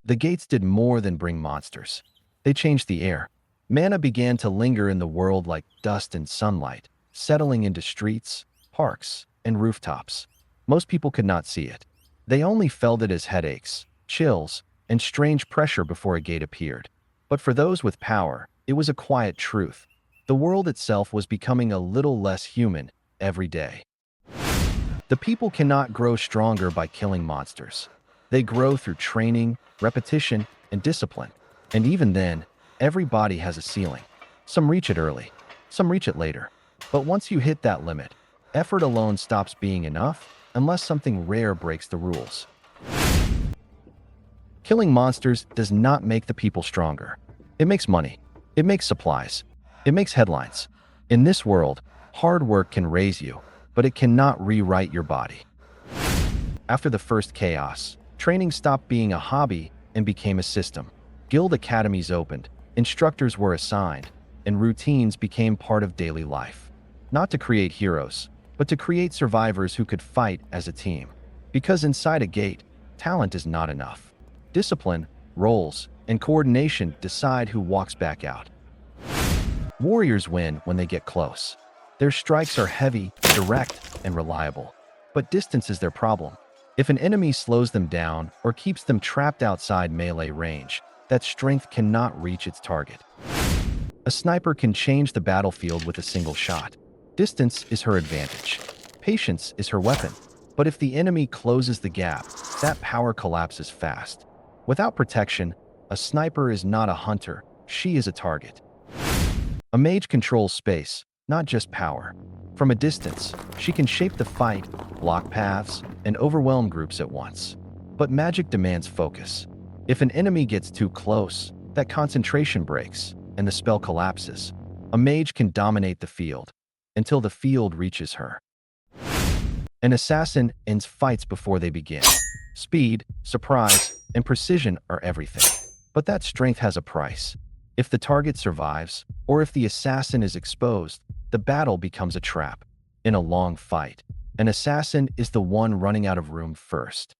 The gates did more than bring monsters. They changed the air. Mana began to linger in the world like dust and sunlight, settling into streets, parks, and rooftops. Most people could not see it. They only felt it as headaches, chills, and strange pressure before a gate appeared. But for those with power, it was a quiet truth. The world itself was becoming a little less human every day. The people cannot grow stronger by killing monsters. They grow through training, repetition, and discipline. And even then, every body has a ceiling. Some reach it early, some reach it later. But once you hit that limit, effort alone stops being enough unless something rare breaks the rules. Killing monsters does not make the people stronger. It makes money. It makes supplies. It makes headlines. In this world, hard work can raise you, but it cannot rewrite your body. After the first chaos, training stopped being a hobby and became a system. Guild academies opened, instructors were assigned, and routines became part of daily life. Not to create heroes, but to create survivors who could fight as a team. Because inside a gate, talent is not enough. Discipline, roles, and coordination decide who walks back out. Warriors win when they get close. Their strikes are heavy, direct, and reliable. But distance is their problem. If an enemy slows them down or keeps them trapped outside melee range, that strength cannot reach its target. A sniper can change the battlefield with a single shot. Distance is her advantage. Patience is her weapon. But if the enemy closes the gap, that power collapses fast. Without protection, a sniper is not a hunter, she is a target. A mage controls space, not just power. From a distance, she can shape the fight, block paths, and overwhelm groups at once. But magic demands focus. If an enemy gets too close, that concentration breaks, and the spell collapses. A mage can dominate the field, until the field reaches her. An assassin ends fights before they begin. Speed, surprise, and precision are everything. But that strength has a price. If the target survives, or if the assassin is exposed, the battle becomes a trap. In a long fight, an assassin is the one running out of room first.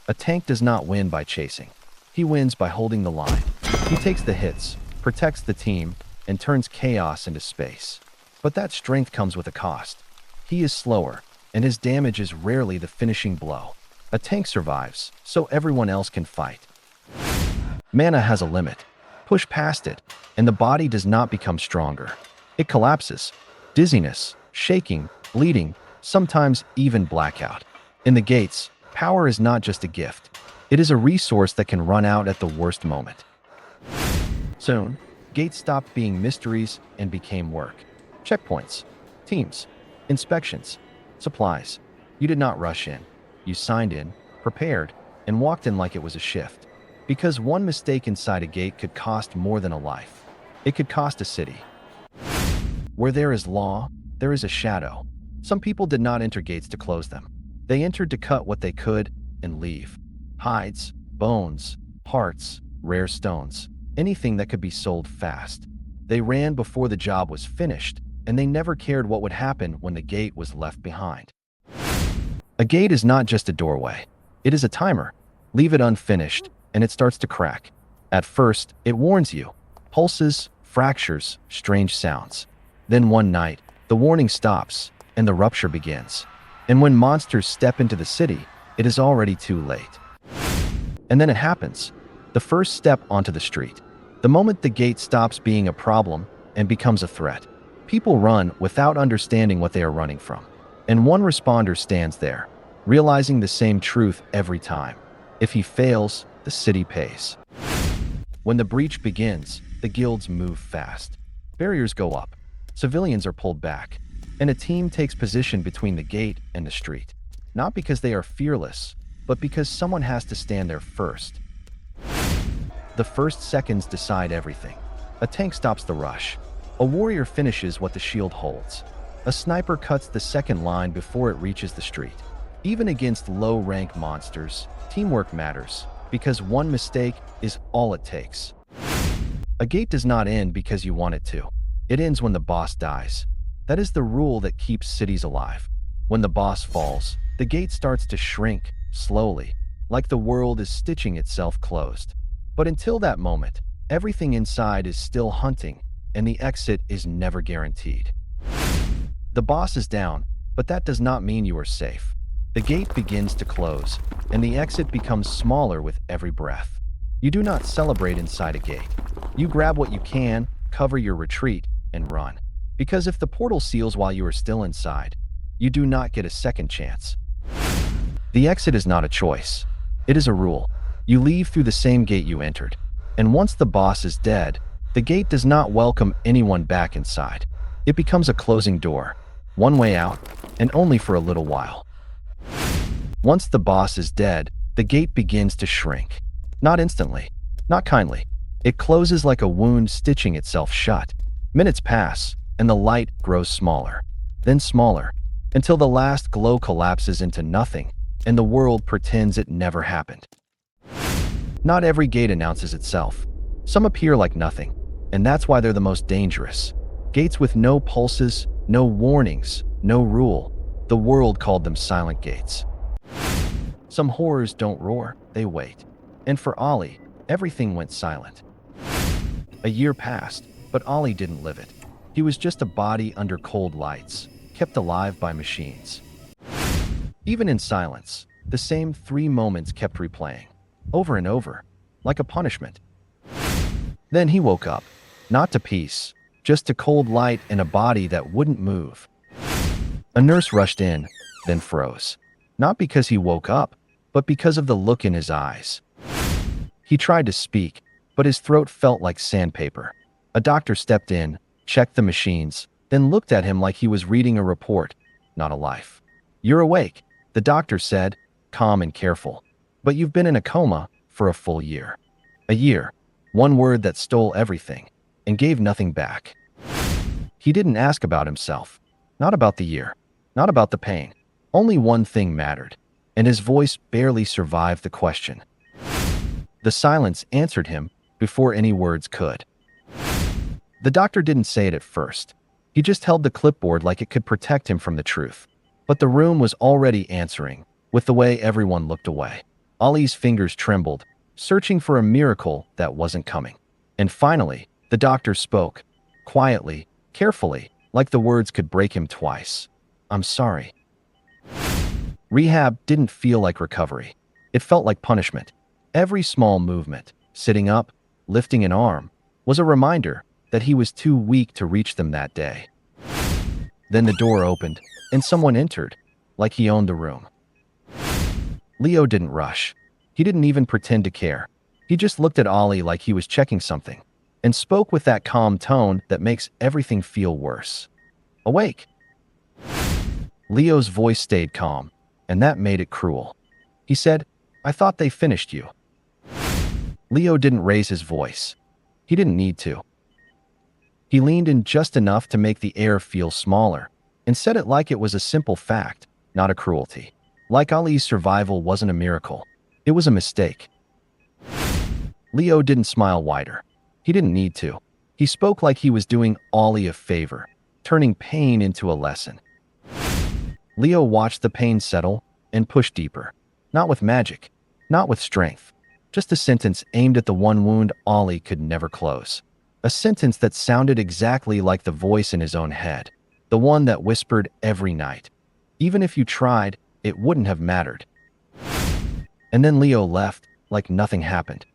A tank does not win by chasing. He wins by holding the line. He takes the hits, protects the team, and turns chaos into space. But that strength comes with a cost. He is slower, and his damage is rarely the finishing blow. A tank survives, so everyone else can fight. Mana has a limit. Push past it, and the body does not become stronger. It collapses. Dizziness, shaking, bleeding, sometimes even blackout. In the gates, power is not just a gift. It is a resource that can run out at the worst moment. Soon, gates stopped being mysteries and became work. Checkpoints, teams, inspections, supplies. You did not rush in. You signed in, prepared, and walked in like it was a shift. Because one mistake inside a gate could cost more than a life. It could cost a city. Where there is law, there is a shadow. Some people did not enter gates to close them. They entered to cut what they could and leave. Hides, bones, hearts, rare stones, anything that could be sold fast. They ran before the job was finished, and they never cared what would happen when the gate was left behind. A gate is not just a doorway. It is a timer. Leave it unfinished, and it starts to crack. At first, it warns you. Pulses, fractures, strange sounds. Then one night, the warning stops, and the rupture begins. And when monsters step into the city, it is already too late. And then it happens. The first step onto the street. The moment the gate stops being a problem and becomes a threat. People run without understanding what they are running from. And one responder stands there, realizing the same truth every time. If he fails, the city pays. When the breach begins, the guilds move fast. Barriers go up. Civilians are pulled back. And a team takes position between the gate and the street. Not because they are fearless, but because someone has to stand there first. The first seconds decide everything. A tank stops the rush. A warrior finishes what the shield holds. A sniper cuts the second line before it reaches the street. Even against low-rank monsters, teamwork matters, because one mistake is all it takes. A gate does not end because you want it to. It ends when the boss dies. That is the rule that keeps cities alive. When the boss falls, the gate starts to shrink, slowly, like the world is stitching itself closed. But until that moment, everything inside is still hunting, and the exit is never guaranteed. The boss is down, but that does not mean you are safe. The gate begins to close, and the exit becomes smaller with every breath. You do not celebrate inside a gate. You grab what you can, cover your retreat, and run. Because if the portal seals while you are still inside, you do not get a second chance. The exit is not a choice. It is a rule. You leave through the same gate you entered. And once the boss is dead, the gate does not welcome anyone back inside. It becomes a closing door, one way out, and only for a little while. Once the boss is dead, the gate begins to shrink. Not instantly, not kindly. It closes like a wound stitching itself shut. Minutes pass, and the light grows smaller, then smaller, until the last glow collapses into nothing, and the world pretends it never happened. Not every gate announces itself. Some appear like nothing, and that's why they're the most dangerous. Gates with no pulses, no warnings, no rule. The world called them silent gates. Some horrors don't roar, they wait. And for Ollie, everything went silent. A year passed, but Ollie didn't live it. He was just a body under cold lights, kept alive by machines. Even in silence, the same 3 moments kept replaying, over and over, like a punishment. Then he woke up, not to peace, just to cold light and a body that wouldn't move. A nurse rushed in, then froze. Not because he woke up, but because of the look in his eyes. He tried to speak, but his throat felt like sandpaper. A doctor stepped in, checked the machines, then looked at him like he was reading a report, not a life. "You're awake," the doctor said, calm and careful. "But you've been in a coma for a full year." A year, one word that stole everything and gave nothing back. He didn't ask about himself, not about the year, not about the pain. Only one thing mattered, and his voice barely survived the question. The silence answered him before any words could. The doctor didn't say it at first. He just held the clipboard like it could protect him from the truth. But the room was already answering, with the way everyone looked away. Ollie's fingers trembled, searching for a miracle that wasn't coming. And finally, the doctor spoke, quietly, carefully, like the words could break him twice. "I'm sorry." Rehab didn't feel like recovery. It felt like punishment. Every small movement, sitting up, lifting an arm, was a reminder that he was too weak to reach them that day. Then the door opened, and someone entered, like he owned the room. Leo didn't rush. He didn't even pretend to care. He just looked at Ollie like he was checking something, and spoke with that calm tone that makes everything feel worse. "Awake." Leo's voice stayed calm, and that made it cruel. He said, "I thought they finished you." Leo didn't raise his voice. He didn't need to. He leaned in just enough to make the air feel smaller, and said it like it was a simple fact, not a cruelty. Like Ali's survival wasn't a miracle. It was a mistake. Leo didn't smile wider. He didn't need to. He spoke like he was doing Ali a favor, turning pain into a lesson. Leo watched the pain settle and push deeper. Not with magic, not with strength. Just a sentence aimed at the one wound Ali could never close. A sentence that sounded exactly like the voice in his own head. The one that whispered every night. Even if you tried, it wouldn't have mattered. And then Leo left, like nothing happened.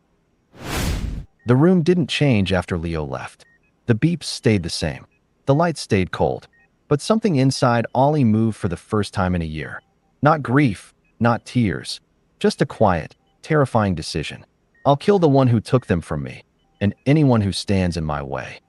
The room didn't change after Leo left. The beeps stayed the same. The lights stayed cold. But something inside Ali moved for the first time in a year. Not grief, not tears. Just a quiet, terrifying decision. I'll kill the one who took them from me, and anyone who stands in my way.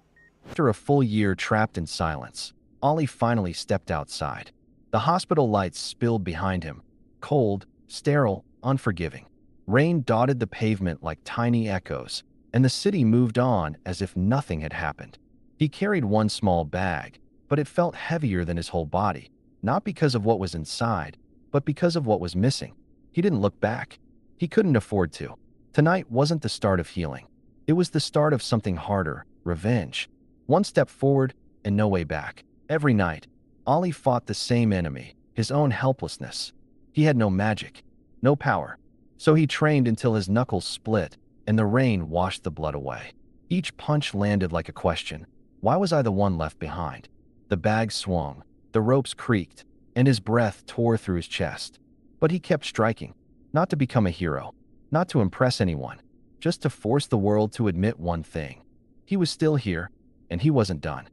After a full year trapped in silence, Ali finally stepped outside. The hospital lights spilled behind him. Cold, sterile, unforgiving. Rain dotted the pavement like tiny echoes, and the city moved on as if nothing had happened. He carried one small bag, but it felt heavier than his whole body, not because of what was inside, but because of what was missing. He didn't look back. He couldn't afford to. Tonight wasn't the start of healing. It was the start of something harder, revenge. One step forward and no way back. Every night, Ali fought the same enemy, his own helplessness. He had no magic, no power. So he trained until his knuckles split and the rain washed the blood away. Each punch landed like a question. Why was I the one left behind? The bag swung, the ropes creaked, and his breath tore through his chest. But he kept striking, not to become a hero, not to impress anyone, just to force the world to admit one thing. He was still here, and he wasn't done.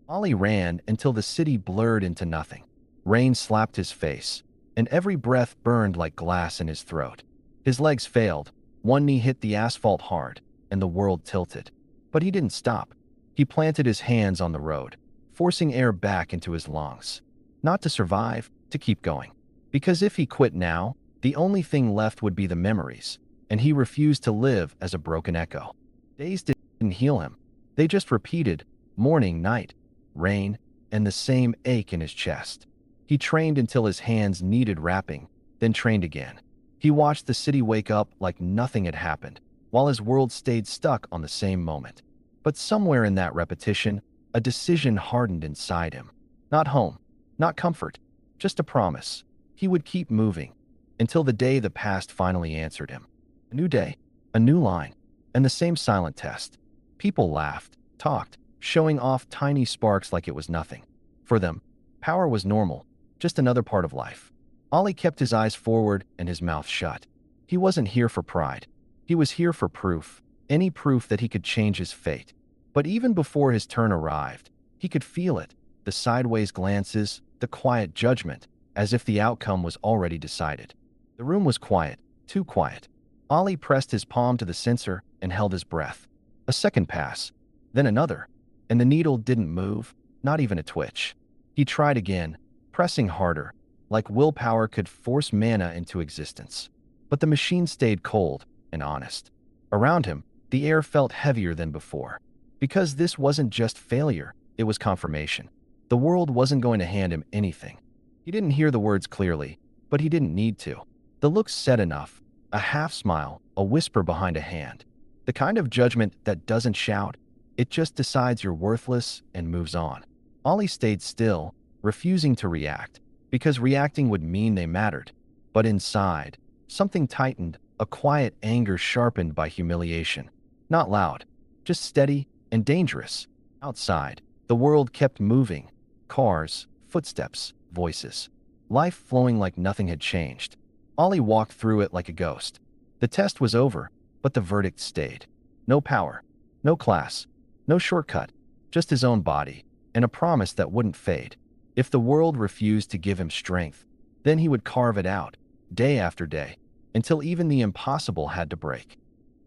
Ali ran until the city blurred into nothing. Rain slapped his face, and every breath burned like glass in his throat. His legs failed, one knee hit the asphalt hard, and the world tilted. But he didn't stop. He planted his hands on the road, forcing air back into his lungs. Not to survive, to keep going. Because if he quit now, the only thing left would be the memories, and he refused to live as a broken echo. Days didn't heal him. They just repeated, morning, night, rain, and the same ache in his chest. He trained until his hands needed wrapping, then trained again. He watched the city wake up like nothing had happened, while his world stayed stuck on the same moment. But somewhere in that repetition, a decision hardened inside him. Not home, not comfort, just a promise. He would keep moving, until the day the past finally answered him. A new day, a new line, and the same silent test. People laughed, talked, showing off tiny sparks like it was nothing. For them, power was normal, just another part of life. Ali kept his eyes forward and his mouth shut. He wasn't here for pride. He was here for proof, any proof that he could change his fate. But even before his turn arrived, he could feel it, the sideways glances, the quiet judgment, as if the outcome was already decided. The room was quiet, too quiet. Ali pressed his palm to the sensor and held his breath. A second pass, then another, and the needle didn't move, not even a twitch. He tried again, pressing harder, like willpower could force mana into existence. But the machine stayed cold and honest. Around him, the air felt heavier than before. Because this wasn't just failure, it was confirmation. The world wasn't going to hand him anything. He didn't hear the words clearly, but he didn't need to. The look said enough, a half smile, a whisper behind a hand. The kind of judgment that doesn't shout, it just decides you're worthless and moves on. Ali stayed still, refusing to react, because reacting would mean they mattered. But inside, something tightened, a quiet anger sharpened by humiliation. Not loud, just steady and dangerous. Outside, the world kept moving. Cars, footsteps, voices. Life flowing like nothing had changed. Ali walked through it like a ghost. The test was over, but the verdict stayed. No power, no class, no shortcut, just his own body, and a promise that wouldn't fade. If the world refused to give him strength, then he would carve it out, day after day, until even the impossible had to break.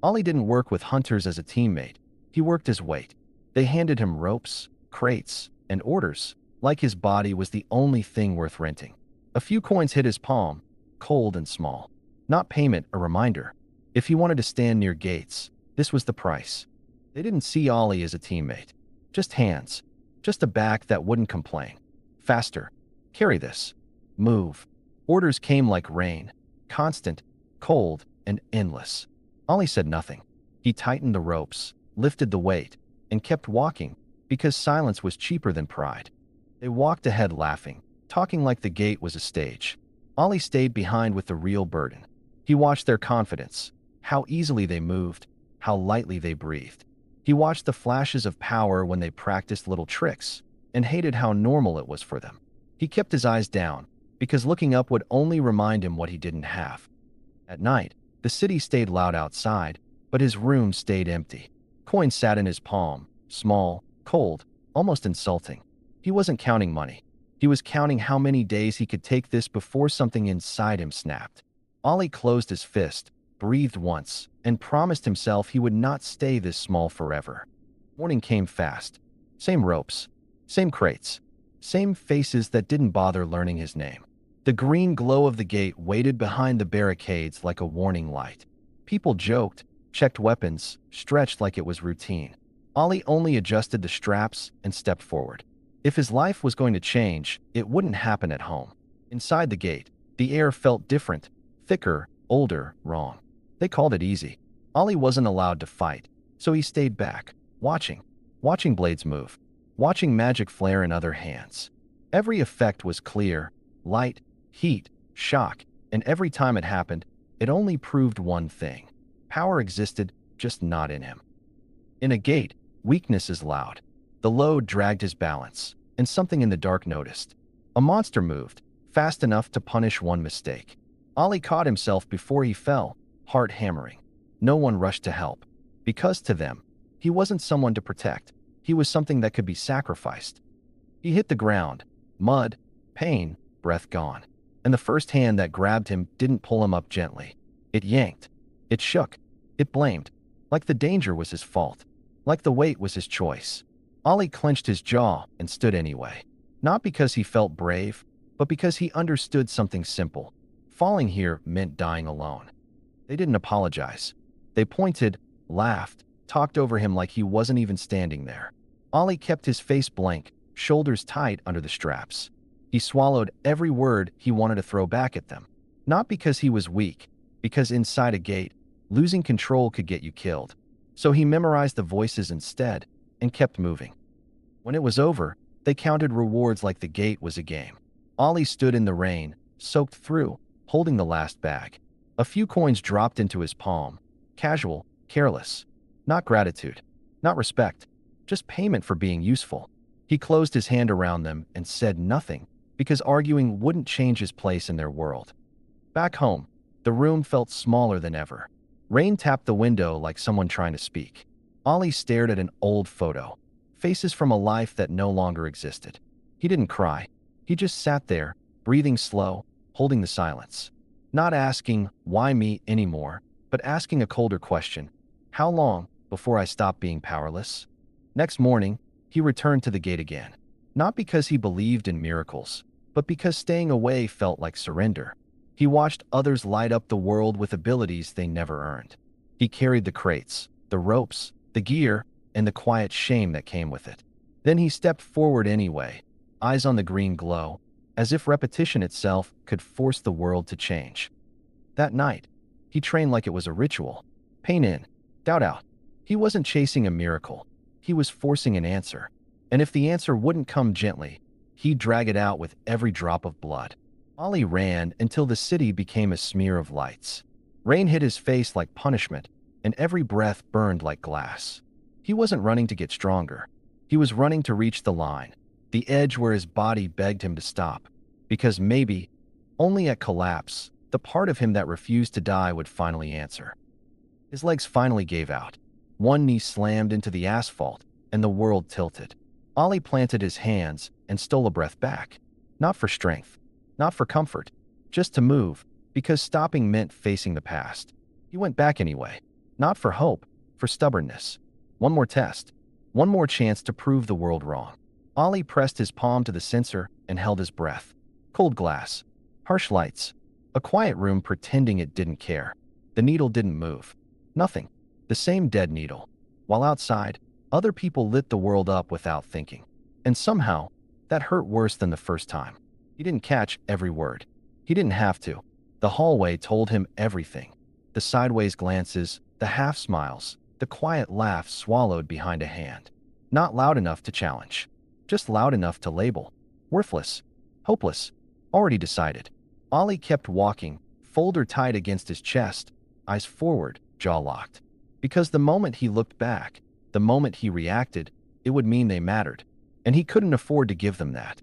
Ali didn't work with hunters as a teammate. He worked his weight. They handed him ropes, crates, and orders, like his body was the only thing worth renting. A few coins hit his palm, cold and small. Not payment, a reminder. If he wanted to stand near gates, this was the price. They didn't see Ali as a teammate. Just hands. Just a back that wouldn't complain. Faster. Carry this. Move. Orders came like rain. Constant, cold, and endless. Ollie said nothing. He tightened the ropes, lifted the weight, and kept walking because silence was cheaper than pride. They walked ahead laughing, talking like the gate was a stage. Ollie stayed behind with the real burden. He watched their confidence, how easily they moved, how lightly they breathed. He watched the flashes of power when they practiced little tricks, and hated how normal it was for them. He kept his eyes down, because looking up would only remind him what he didn't have. At night, the city stayed loud outside, but his room stayed empty. Coins sat in his palm, small, cold, almost insulting. He wasn't counting money. He was counting how many days he could take this before something inside him snapped. Ollie closed his fist, breathed once, and promised himself he would not stay this small forever. Morning came fast. Same ropes, same crates, same faces that didn't bother learning his name. The green glow of the gate waited behind the barricades like a warning light. People joked, checked weapons, stretched like it was routine. Ollie only adjusted the straps and stepped forward. If his life was going to change, it wouldn't happen at home. Inside the gate, the air felt different, thicker, older, wrong. They called it easy. Ollie wasn't allowed to fight, so he stayed back, watching blades move, watching magic flare in other hands. Every effect was clear, light, heat, shock, and every time it happened, it only proved one thing. Power existed, just not in him. In a gate, weakness is loud. The load dragged his balance, and something in the dark noticed. A monster moved, fast enough to punish one mistake. Ollie caught himself before he fell, heart hammering. No one rushed to help, because to them, he wasn't someone to protect. He was something that could be sacrificed. He hit the ground, mud, pain, breath gone. And the first hand that grabbed him didn't pull him up gently. It yanked. It shook. It blamed. Like the danger was his fault. Like the weight was his choice. Ollie clenched his jaw and stood anyway. Not because he felt brave, but because he understood something simple. Falling here meant dying alone. They didn't apologize. They pointed, laughed, talked over him like he wasn't even standing there. Ollie kept his face blank, shoulders tight under the straps. He swallowed every word he wanted to throw back at them. Not because he was weak, because inside a gate, losing control could get you killed. So he memorized the voices instead and kept moving. When it was over, they counted rewards like the gate was a game. Ollie stood in the rain, soaked through, holding the last bag. A few coins dropped into his palm. Casual, careless. Not gratitude, not respect, just payment for being useful. He closed his hand around them and said nothing, because arguing wouldn't change his place in their world. Back home, the room felt smaller than ever. Rain tapped the window like someone trying to speak. Ollie stared at an old photo, faces from a life that no longer existed. He didn't cry. He just sat there, breathing slow, holding the silence. Not asking, why me anymore, but asking a colder question. How long before I stop being powerless? Next morning, he returned to the gate again. Not because he believed in miracles, but because staying away felt like surrender. He watched others light up the world with abilities they never earned. He carried the crates, the ropes, the gear, and the quiet shame that came with it. Then he stepped forward anyway, eyes on the green glow, as if repetition itself could force the world to change. That night, he trained like it was a ritual. Pain in, doubt out. He wasn't chasing a miracle. He was forcing an answer. And if the answer wouldn't come gently, he'd drag it out with every drop of blood. Ollie ran until the city became a smear of lights. Rain hit his face like punishment, and every breath burned like glass. He wasn't running to get stronger. He was running to reach the line, the edge where his body begged him to stop. Because maybe, only at collapse, the part of him that refused to die would finally answer. His legs finally gave out. One knee slammed into the asphalt, and the world tilted. Ollie planted his hands and stole a breath back. Not for strength, not for comfort, just to move, because stopping meant facing the past. He went back anyway, not for hope, for stubbornness. One more test, one more chance to prove the world wrong. Ollie pressed his palm to the sensor and held his breath. Cold glass, harsh lights, a quiet room pretending it didn't care. The needle didn't move. Nothing. The same dead needle. While outside, Other people lit the world up without thinking. And somehow, that hurt worse than the first time. He didn't catch every word. He didn't have to. The hallway told him everything. The sideways glances, the half smiles, the quiet laugh swallowed behind a hand. Not loud enough to challenge. Just loud enough to label. Worthless. Hopeless. Already decided. Ollie kept walking, folder tight against his chest, eyes forward, jaw locked. Because the moment he looked back, the moment he reacted, it would mean they mattered. And he couldn't afford to give them that.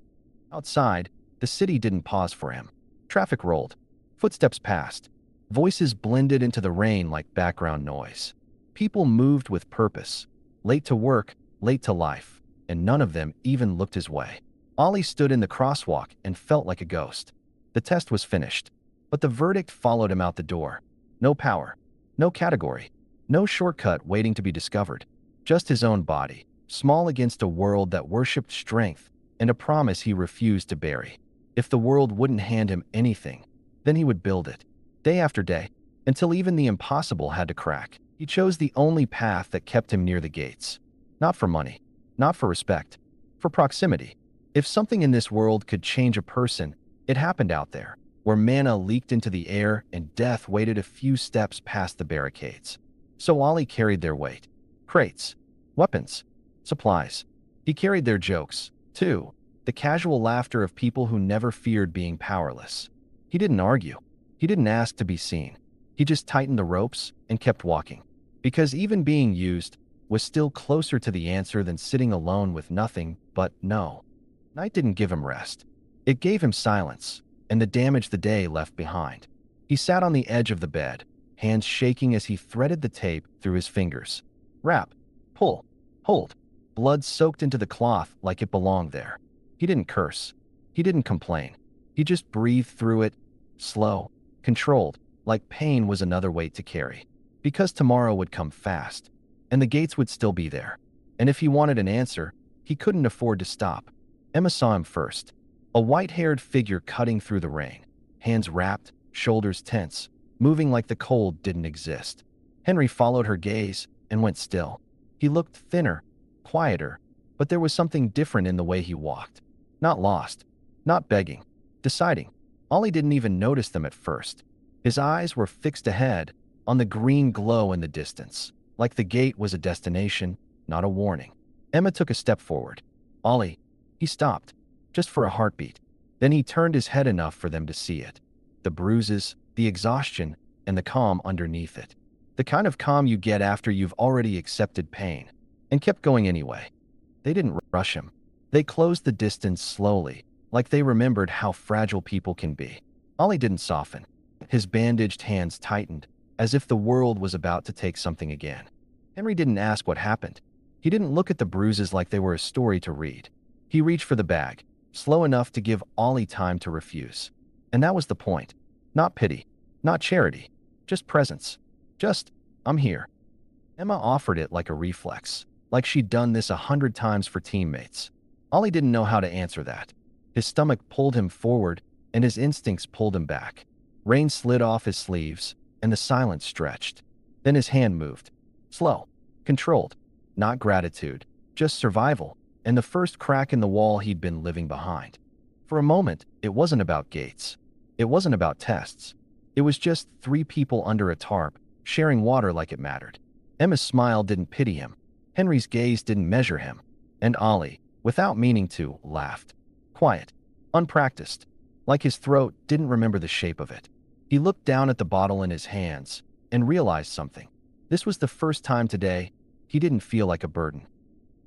Outside, the city didn't pause for him. Traffic rolled. Footsteps passed. Voices blended into the rain like background noise. People moved with purpose. Late to work, late to life. And none of them even looked his way. Ollie stood in the crosswalk and felt like a ghost. The test was finished. But the verdict followed him out the door. No power. No category. No shortcut waiting to be discovered. Just his own body, small against a world that worshipped strength and a promise he refused to bury. If the world wouldn't hand him anything, then he would build it, day after day, until even the impossible had to crack. He chose the only path that kept him near the gates. Not for money, not for respect, for proximity. If something in this world could change a person, it happened out there, where mana leaked into the air and death waited a few steps past the barricades. So Ollie carried their weight. Crates, weapons, supplies. He carried their jokes, too, the casual laughter of people who never feared being powerless. He didn't argue. He didn't ask to be seen. He just tightened the ropes and kept walking. Because even being used was still closer to the answer than sitting alone with nothing but no. Night didn't give him rest. It gave him silence and the damage the day left behind. He sat on the edge of the bed, hands shaking as he threaded the tape through his fingers. Wrap, pull, hold. Blood soaked into the cloth like it belonged there. He didn't curse. He didn't complain. He just breathed through it, slow, controlled, like pain was another weight to carry. Because tomorrow would come fast, and the gates would still be there. And if he wanted an answer, he couldn't afford to stop. Emma saw him first. A white-haired figure cutting through the rain, hands wrapped, shoulders tense, moving like the cold didn't exist. Henry followed her gaze and went still. He looked thinner, quieter, but there was something different in the way he walked. Not lost, not begging, deciding. Ollie didn't even notice them at first. His eyes were fixed ahead, on the green glow in the distance, like the gate was a destination, not a warning. Emma took a step forward. Ollie, he stopped, just for a heartbeat. Then he turned his head enough for them to see it. The bruises, the exhaustion, and the calm underneath it. The kind of calm you get after you've already accepted pain, and kept going anyway. They didn't rush him. They closed the distance slowly, like they remembered how fragile people can be. Ollie didn't soften. His bandaged hands tightened, as if the world was about to take something again. Henry didn't ask what happened. He didn't look at the bruises like they were a story to read. He reached for the bag, slow enough to give Ollie time to refuse. And that was the point. Not pity, not charity, just presence. Just, I'm here. Emma offered it like a reflex, like she'd done this 100 times for teammates. Ollie didn't know how to answer that. His stomach pulled him forward, and his instincts pulled him back. Rain slid off his sleeves, and the silence stretched. Then his hand moved. Slow, controlled, not gratitude, just survival, and the first crack in the wall he'd been living behind. For a moment, it wasn't about gates. It wasn't about tests. It was just 3 people under a tarp, sharing water like it mattered. Emma's smile didn't pity him. Henry's gaze didn't measure him. And Ollie, without meaning to, laughed. Quiet, unpracticed, like his throat didn't remember the shape of it. He looked down at the bottle in his hands and realized something. This was the first time today he didn't feel like a burden.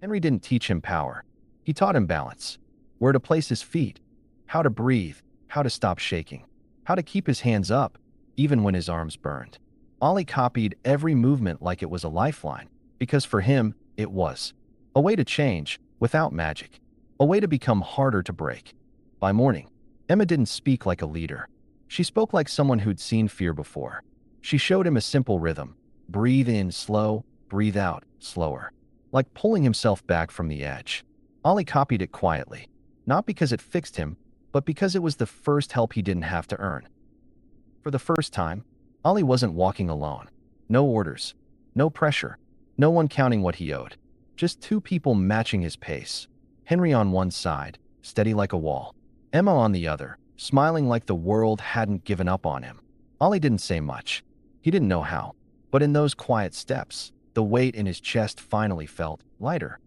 Henry didn't teach him power. He taught him balance, where to place his feet, how to breathe, how to stop shaking, how to keep his hands up, even when his arms burned. Ollie copied every movement like it was a lifeline, because for him, it was. A way to change, without magic. A way to become harder to break. By morning, Emma didn't speak like a leader. She spoke like someone who'd seen fear before. She showed him a simple rhythm. Breathe in slow, breathe out slower. Like pulling himself back from the edge. Ollie copied it quietly. Not because it fixed him, but because it was the first help he didn't have to earn. For the first time, Ollie wasn't walking alone. No orders. No pressure. No one counting what he owed. Just two people matching his pace. Henry on one side, steady like a wall. Emma on the other, smiling like the world hadn't given up on him. Ollie didn't say much. He didn't know how. But in those quiet steps, the weight in his chest finally felt lighter.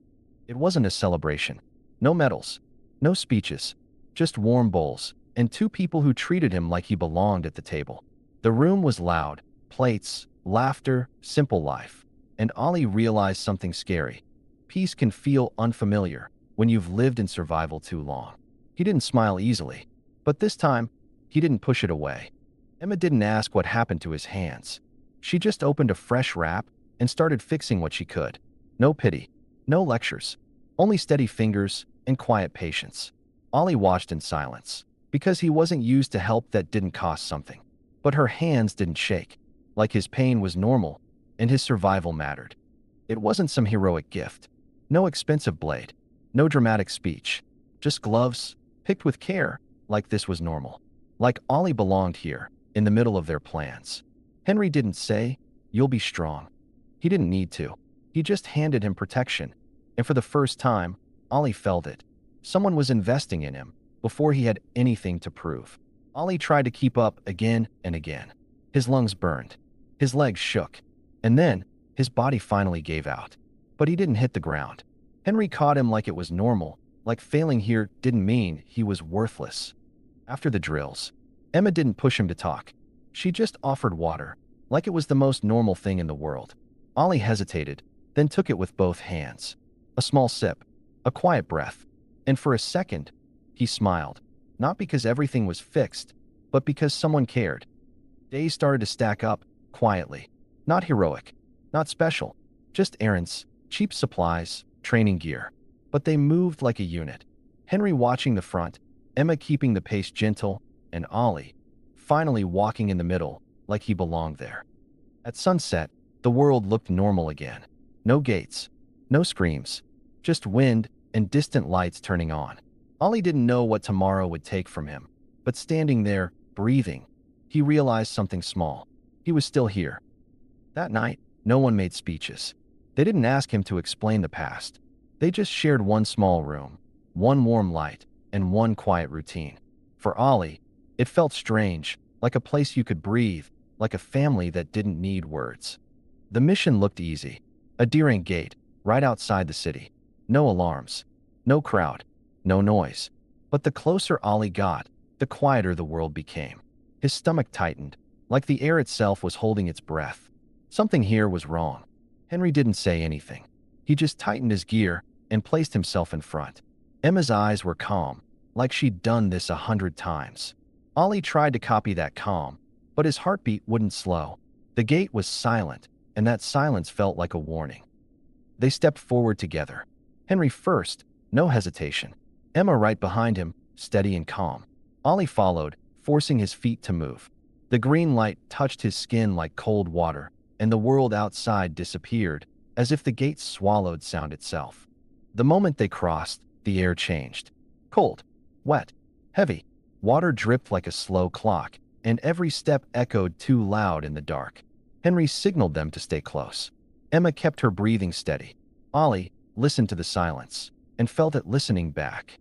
It wasn't a celebration. No medals, no speeches, just warm bowls, and two people who treated him like he belonged at the table. The room was loud, plates, laughter, simple life. And Ollie realized something scary. Peace can feel unfamiliar when you've lived in survival too long. He didn't smile easily, but this time, he didn't push it away. Emma didn't ask what happened to his hands. She just opened a fresh wrap and started fixing what she could. No pity, no lectures, only steady fingers and quiet patience. Ollie watched in silence, because he wasn't used to help that didn't cost something. But her hands didn't shake, like his pain was normal and his survival mattered. It wasn't some heroic gift. No expensive blade, no dramatic speech, just gloves, picked with care, like this was normal. Like Ollie belonged here, in the middle of their plans. Henry didn't say, "You'll be strong." He didn't need to. He just handed him protection. And for the first time, Ollie felt it. Someone was investing in him before he had anything to prove. Ollie tried to keep up again and again. His lungs burned. His legs shook. And then, his body finally gave out. But he didn't hit the ground. Henry caught him like it was normal, like failing here didn't mean he was worthless. After the drills, Emma didn't push him to talk. She just offered water, like it was the most normal thing in the world. Ollie hesitated, then took it with both hands. A small sip, a quiet breath, and for a second, he smiled. Not because everything was fixed, but because someone cared. Days started to stack up, quietly. Not heroic, not special, just errands, cheap supplies, training gear. But they moved like a unit. Henry watching the front, Emma keeping the pace gentle, and Ollie finally walking in the middle like he belonged there. At sunset, the world looked normal again. No gates, no screams, just wind and distant lights turning on. Ollie didn't know what tomorrow would take from him, but standing there, breathing, he realized something small. He was still here. That night, no one made speeches. They didn't ask him to explain the past. They just shared one small room, one warm light, and one quiet routine. For Ollie, it felt strange, like a place you could breathe, like a family that didn't need words. The mission looked easy. A deering gate, right outside the city. No alarms, no crowd, no noise. But the closer Ollie got, the quieter the world became. His stomach tightened, like the air itself was holding its breath. Something here was wrong. Henry didn't say anything. He just tightened his gear and placed himself in front. Emma's eyes were calm, like she'd done this 100 times. Ollie tried to copy that calm, but his heartbeat wouldn't slow. The gate was silent, and that silence felt like a warning. They stepped forward together. Henry first, no hesitation. Emma right behind him, steady and calm. Ollie followed, forcing his feet to move. The green light touched his skin like cold water, and the world outside disappeared, as if the gate swallowed sound itself. The moment they crossed, the air changed. Cold, wet, heavy. Water dripped like a slow clock, and every step echoed too loud in the dark. Henry signaled them to stay close. Emma kept her breathing steady. Ollie listened to the silence, and felt it listening back.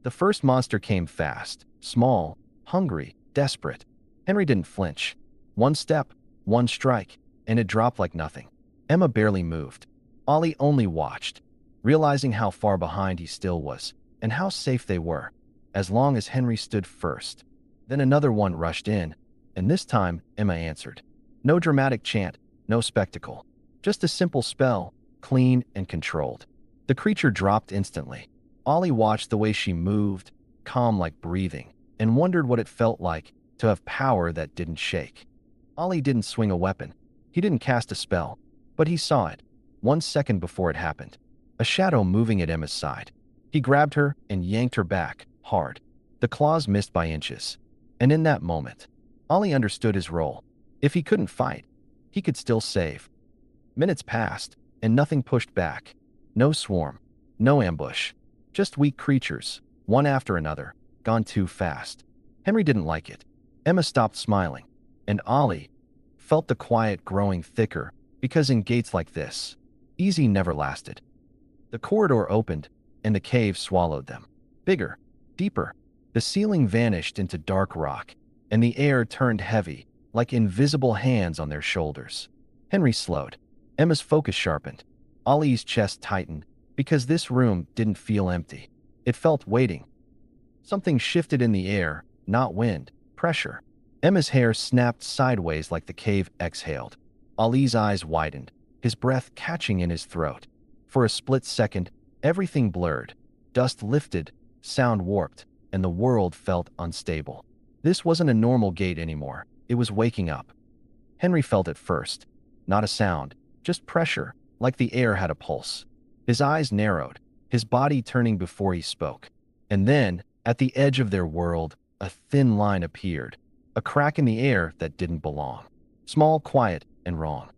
The first monster came fast, small, hungry, desperate. Henry didn't flinch. One step, one strike, and it dropped like nothing. Emma barely moved. Ollie only watched, realizing how far behind he still was, and how safe they were, as long as Henry stood first. Then another one rushed in, and this time Emma answered. No dramatic chant, no spectacle. Just a simple spell, clean and controlled. The creature dropped instantly. Ollie watched the way she moved, calm like breathing, and wondered what it felt like to have power that didn't shake. Ollie didn't swing a weapon. He didn't cast a spell, but he saw it, 1 second before it happened. A shadow moving at Emma's side. He grabbed her and yanked her back, hard. The claws missed by inches. And in that moment, Ollie understood his role. If he couldn't fight, he could still save. Minutes passed, and nothing pushed back. No swarm, no ambush. Just weak creatures, one after another, gone too fast. Henry didn't like it. Emma stopped smiling, and Ollie felt the quiet growing thicker, because in gates like this, easy never lasted. The corridor opened, and the cave swallowed them. Bigger, deeper. The ceiling vanished into dark rock, and the air turned heavy, like invisible hands on their shoulders. Henry slowed. Emma's focus sharpened. Ollie's chest tightened, because this room didn't feel empty. It felt weighting. Something shifted in the air, not wind, pressure. Emma's hair snapped sideways like the cave exhaled. Ollie's eyes widened, his breath catching in his throat. For a split second, everything blurred. Dust lifted, sound warped, and the world felt unstable. This wasn't a normal gate anymore. It was waking up. Henry felt it first. Not a sound, just pressure, like the air had a pulse. His eyes narrowed, his body turning before he spoke. And then, at the edge of their world, a thin line appeared. A crack in the air that didn't belong. Small, quiet, and wrong.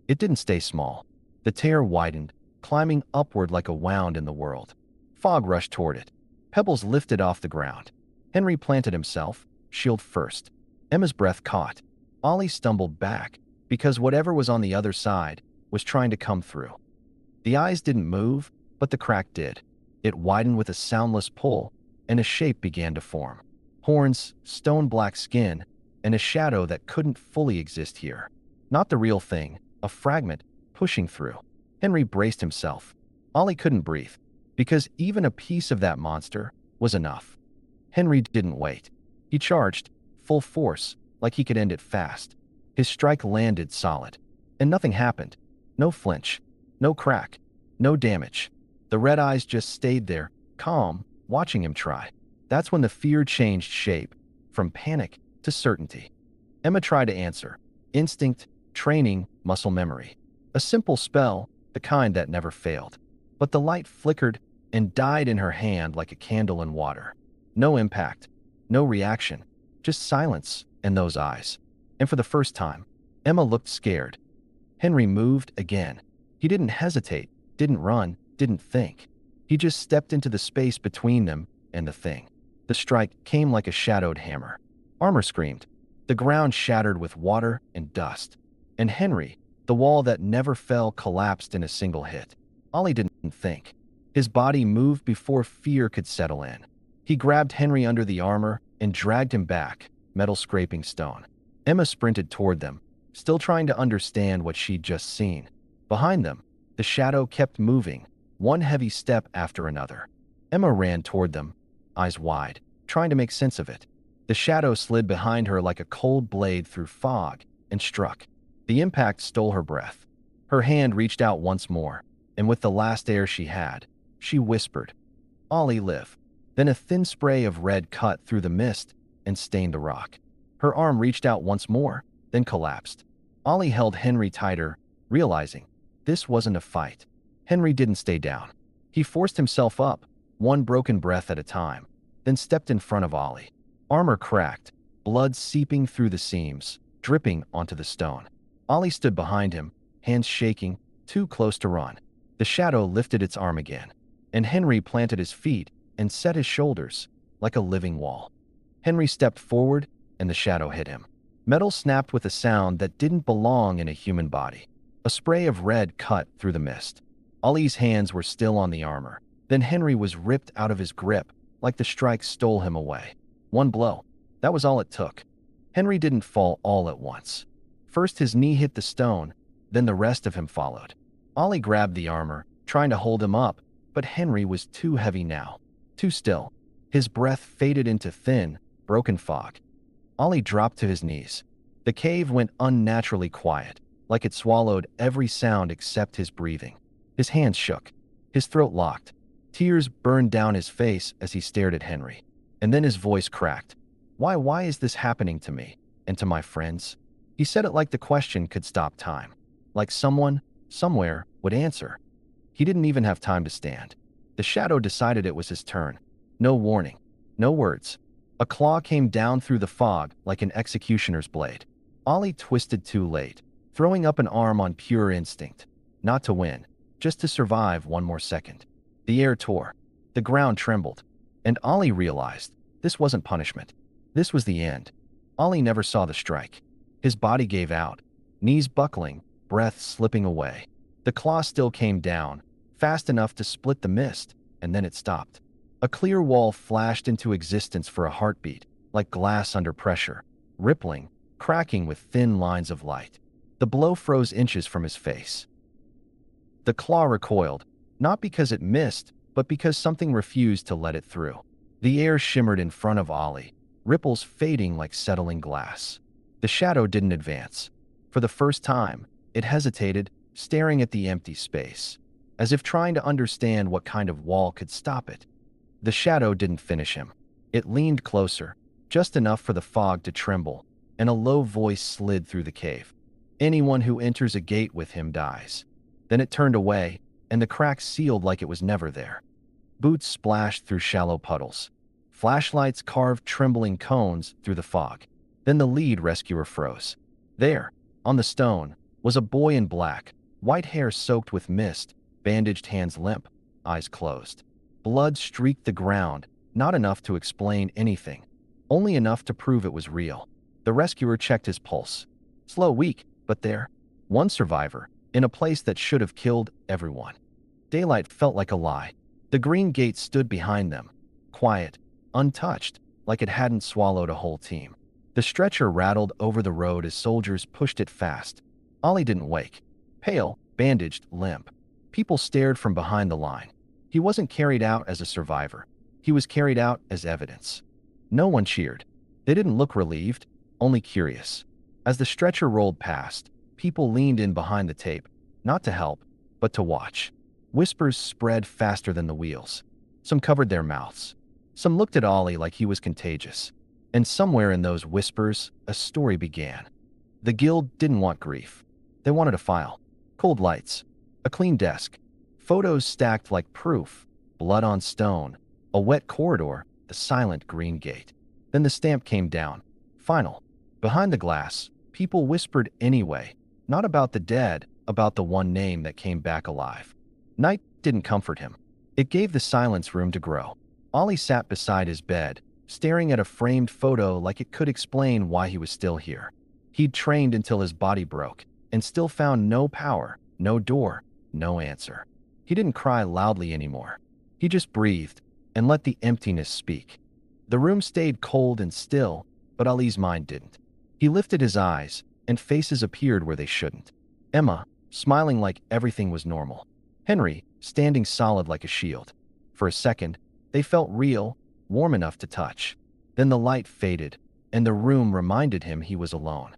It didn't stay small. The tear widened, climbing upward like a wound in the world. Fog rushed toward it. Pebbles lifted off the ground. Henry planted himself, shield first. Emma's breath caught. Ollie stumbled back, because whatever was on the other side was trying to come through. The eyes didn't move, but the crack did. It widened with a soundless pull, and a shape began to form. Horns, stone-black skin, and a shadow that couldn't fully exist here. Not the real thing, a fragment, pushing through. Henry braced himself. Ollie couldn't breathe, because even a piece of that monster was enough. Henry didn't wait. He charged, full force, like he could end it fast. His strike landed solid, and nothing happened. No flinch, no crack, no damage. The red eyes just stayed there, calm, watching him try. That's when the fear changed shape, from panic to certainty. Emma tried to answer. Instinct, training, muscle memory. A simple spell, the kind that never failed. But the light flickered and died in her hand like a candle in water. No impact, no reaction, just silence and those eyes. And for the first time, Emma looked scared. Henry moved again. He didn't hesitate, didn't run, didn't think. He just stepped into the space between them and the thing. The strike came like a shadowed hammer. Armor screamed. The ground shattered with water and dust. And Henry, the wall that never fell, collapsed in a single hit. Ollie didn't think. His body moved before fear could settle in. He grabbed Henry under the armor and dragged him back, metal scraping stone. Emma sprinted toward them, still trying to understand what she'd just seen. Behind them, the shadow kept moving, one heavy step after another. Emma ran toward them, eyes wide, trying to make sense of it. The shadow slid behind her like a cold blade through fog and struck. The impact stole her breath. Her hand reached out once more, and with the last air she had, she whispered, "Ollie, live." Then a thin spray of red cut through the mist and stained the rock. Her arm reached out once more, then collapsed. Ollie held Henry tighter, realizing this wasn't a fight. Henry didn't stay down. He forced himself up, one broken breath at a time, then stepped in front of Ollie. Armor cracked, blood seeping through the seams, dripping onto the stone. Ollie stood behind him, hands shaking, too close to run. The shadow lifted its arm again, and Henry planted his feet and set his shoulders like a living wall. Henry stepped forward, and the shadow hit him. Metal snapped with a sound that didn't belong in a human body. A spray of red cut through the mist. Ollie's hands were still on the armor. Then Henry was ripped out of his grip, like the strike stole him away. One blow. That was all it took. Henry didn't fall all at once. First his knee hit the stone, then the rest of him followed. Ollie grabbed the armor, trying to hold him up, but Henry was too heavy now. Too still. His breath faded into thin, broken fog. Ollie dropped to his knees. The cave went unnaturally quiet, like it swallowed every sound except his breathing. His hands shook. His throat locked. Tears burned down his face as he stared at Henry. And then his voice cracked. Why is this happening to me? And to my friends? He said it like the question could stop time. Like someone, somewhere, would answer. He didn't even have time to stand. The shadow decided it was his turn. No warning. No words. A claw came down through the fog like an executioner's blade. Ollie twisted too late, throwing up an arm on pure instinct. Not to win, just to survive one more second. The air tore. The ground trembled. And Ollie realized this wasn't punishment. This was the end. Ollie never saw the strike. His body gave out, knees buckling, breath slipping away. The claw still came down, fast enough to split the mist, and then it stopped. A clear wall flashed into existence for a heartbeat, like glass under pressure, rippling, cracking with thin lines of light. The blow froze inches from his face. The claw recoiled, not because it missed, but because something refused to let it through. The air shimmered in front of Ollie, ripples fading like settling glass. The shadow didn't advance. For the first time, it hesitated, staring at the empty space, as if trying to understand what kind of wall could stop it. The shadow didn't finish him. It leaned closer, just enough for the fog to tremble, and a low voice slid through the cave. Anyone who enters a gate with him dies. Then it turned away, and the crack sealed like it was never there. Boots splashed through shallow puddles. Flashlights carved trembling cones through the fog. Then the lead rescuer froze. There, on the stone, was a boy in black, white hair soaked with mist, bandaged hands limp, eyes closed. Blood streaked the ground, not enough to explain anything, only enough to prove it was real. The rescuer checked his pulse. Slow, weak, but there. One survivor, in a place that should have killed everyone. Daylight felt like a lie. The green gate stood behind them, quiet, untouched, like it hadn't swallowed a whole team. The stretcher rattled over the road as soldiers pushed it fast. Ollie didn't wake. Pale, bandaged, limp. People stared from behind the line. He wasn't carried out as a survivor. He was carried out as evidence. No one cheered. They didn't look relieved, only curious. As the stretcher rolled past, people leaned in behind the tape, not to help, but to watch. Whispers spread faster than the wheels. Some covered their mouths. Some looked at Ollie like he was contagious. And somewhere in those whispers, a story began. The guild didn't want grief. They wanted a file. Cold lights. A clean desk. Photos stacked like proof. Blood on stone. A wet corridor. The silent green gate. Then the stamp came down. Final. Behind the glass, people whispered anyway. Not about the dead, about the one name that came back alive. Night didn't comfort him. It gave the silence room to grow. Ollie sat beside his bed, staring at a framed photo like it could explain why he was still here. He'd trained until his body broke, and still found no power, no door, no answer. He didn't cry loudly anymore. He just breathed, and let the emptiness speak. The room stayed cold and still, but Ollie's mind didn't. He lifted his eyes, and faces appeared where they shouldn't. Emma, smiling like everything was normal. Henry, standing solid like a shield. For a second, they felt real, warm enough to touch. Then the light faded, and the room reminded him he was alone.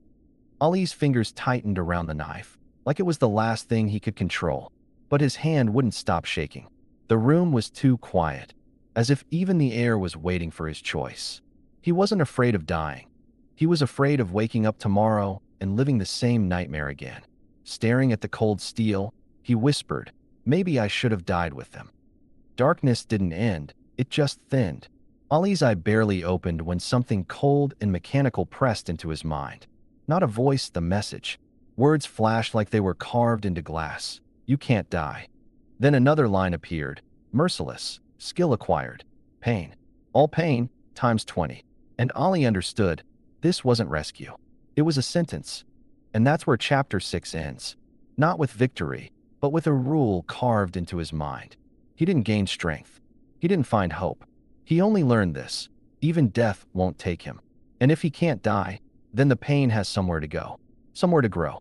Ollie's fingers tightened around the knife, like it was the last thing he could control, but his hand wouldn't stop shaking. The room was too quiet, as if even the air was waiting for his choice. He wasn't afraid of dying. He was afraid of waking up tomorrow and living the same nightmare again. Staring at the cold steel, he whispered, "Maybe I should have died with them." Darkness didn't end, it just thinned. Ollie's eye barely opened when something cold and mechanical pressed into his mind. Not a voice, the message. Words flashed like they were carved into glass. "You can't die." Then another line appeared, merciless, skill acquired, pain. All pain, times 20. And Ollie understood, this wasn't rescue. It was a sentence. And that's where Chapter 6 ends. Not with victory, but with a rule carved into his mind. He didn't gain strength. He didn't find hope. He only learned this. Even death won't take him. And if he can't die, then the pain has somewhere to go, somewhere to grow.